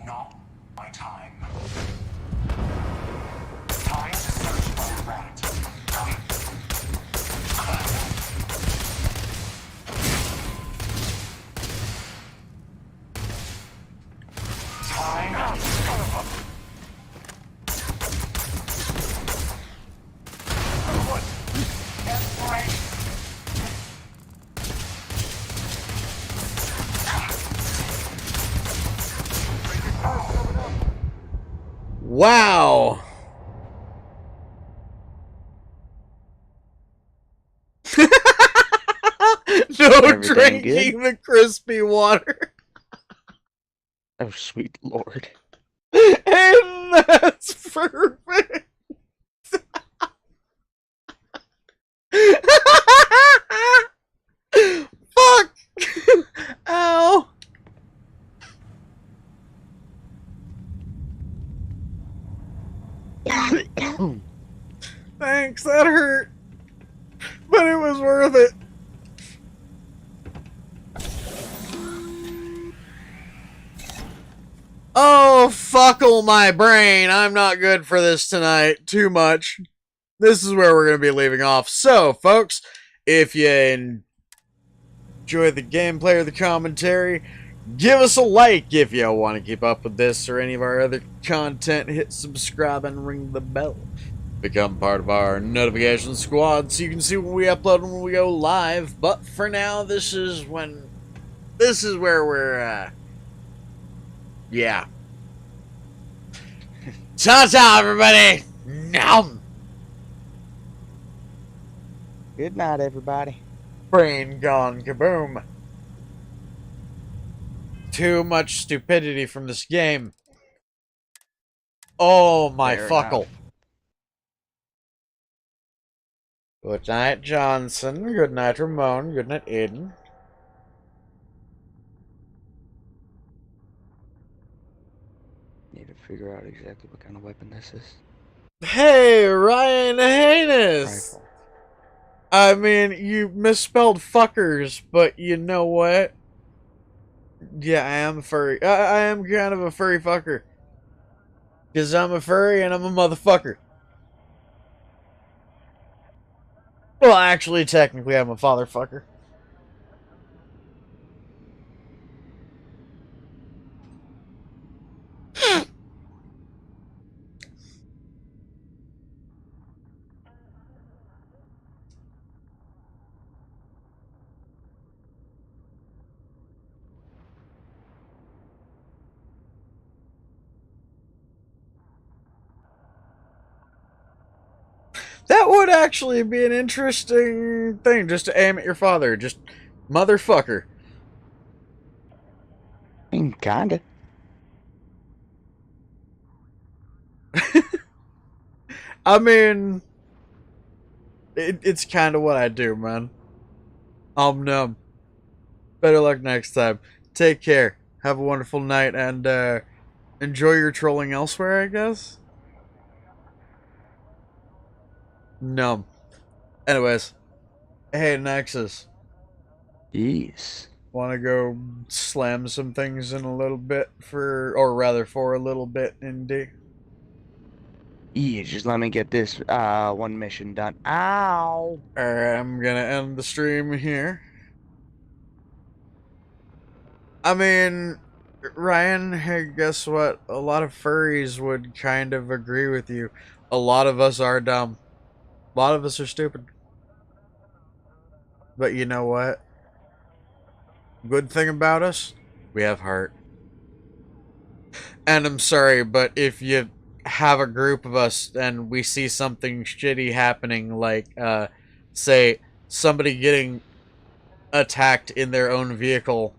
Not my time. Time to search for a rat. Time. Son of a... What? That's right. Wow. No Everything drinking the crispy water. Oh, sweet lord. And that's perfect. Fuck. Ow. Thanks, that hurt. But it was worth it. Oh, fuckle my brain. I'm not good for this tonight. Too much. This is where we're going to be leaving off. So, folks, if you enjoy the gameplay or the commentary, give us a like if you want to keep up with this or any of our other content. Hit subscribe and ring the bell. Become part of our notification squad so you can see when we upload and when we go live. But for now, this is where we're, yeah. Ta-ta, everybody! Nom! Good night, everybody. Brain gone kaboom. Too much stupidity from this game. Oh, my Fair fuckle. enough. Good night, Johnson. Good night, Ramon. Good night, Aiden. Need to figure out exactly what kind of weapon this is. Hey, Ryan Haynes! Rifle. I mean, you misspelled fuckers, but you know what? Yeah, I am a furry. I am kind of a furry fucker. Because I'm a furry and I'm a motherfucker. Well, actually, technically, I'm a fatherfucker. That would actually be an interesting thing, just to aim at your father. Just motherfucker. I mean, kinda. I mean, it's kind of what I do, man. Numb. Better luck next time. Take care. Have a wonderful night, and enjoy your trolling elsewhere, I guess? Numb. Anyways. Hey, Nexus. Yes. Want to go slam some things in a little bit or rather for a little bit, indeed? Yeah, just let me get this one mission done. Ow! Alright, I'm gonna end the stream here. I mean, Ryan, hey, guess what? A lot of furries would kind of agree with you. A lot of us are dumb. A lot of us are stupid. But you know what? Good thing about us? We have heart. And I'm sorry, but if you have a group of us and we see something shitty happening, like, say, somebody getting attacked in their own vehicle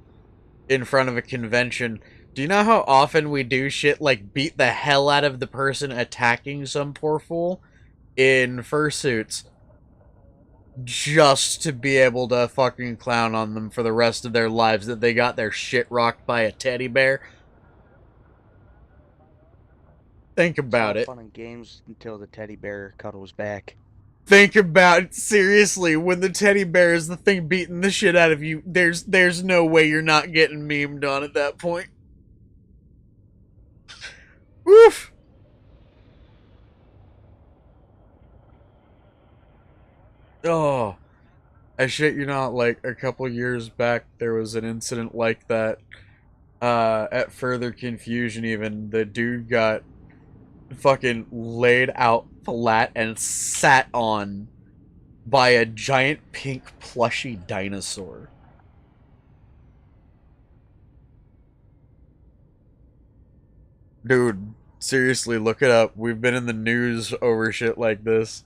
in front of a convention, do you know how often we do shit like beat the hell out of the person attacking some poor fool in fursuits just to be able to fucking clown on them for the rest of their lives that they got their shit rocked by a teddy bear? Think about it. Fun and games until the teddy bear cuddles back. Think about it, seriously, when the teddy bear is the thing beating the shit out of you, there's no way you're not getting memed on at that point. Woof! Oh, I shit you not, like, a couple years back, there was an incident like that, at Further Confusion even. The dude got fucking laid out flat and sat on by a giant pink plushy dinosaur. Dude, seriously, look it up. We've been in the news over shit like this.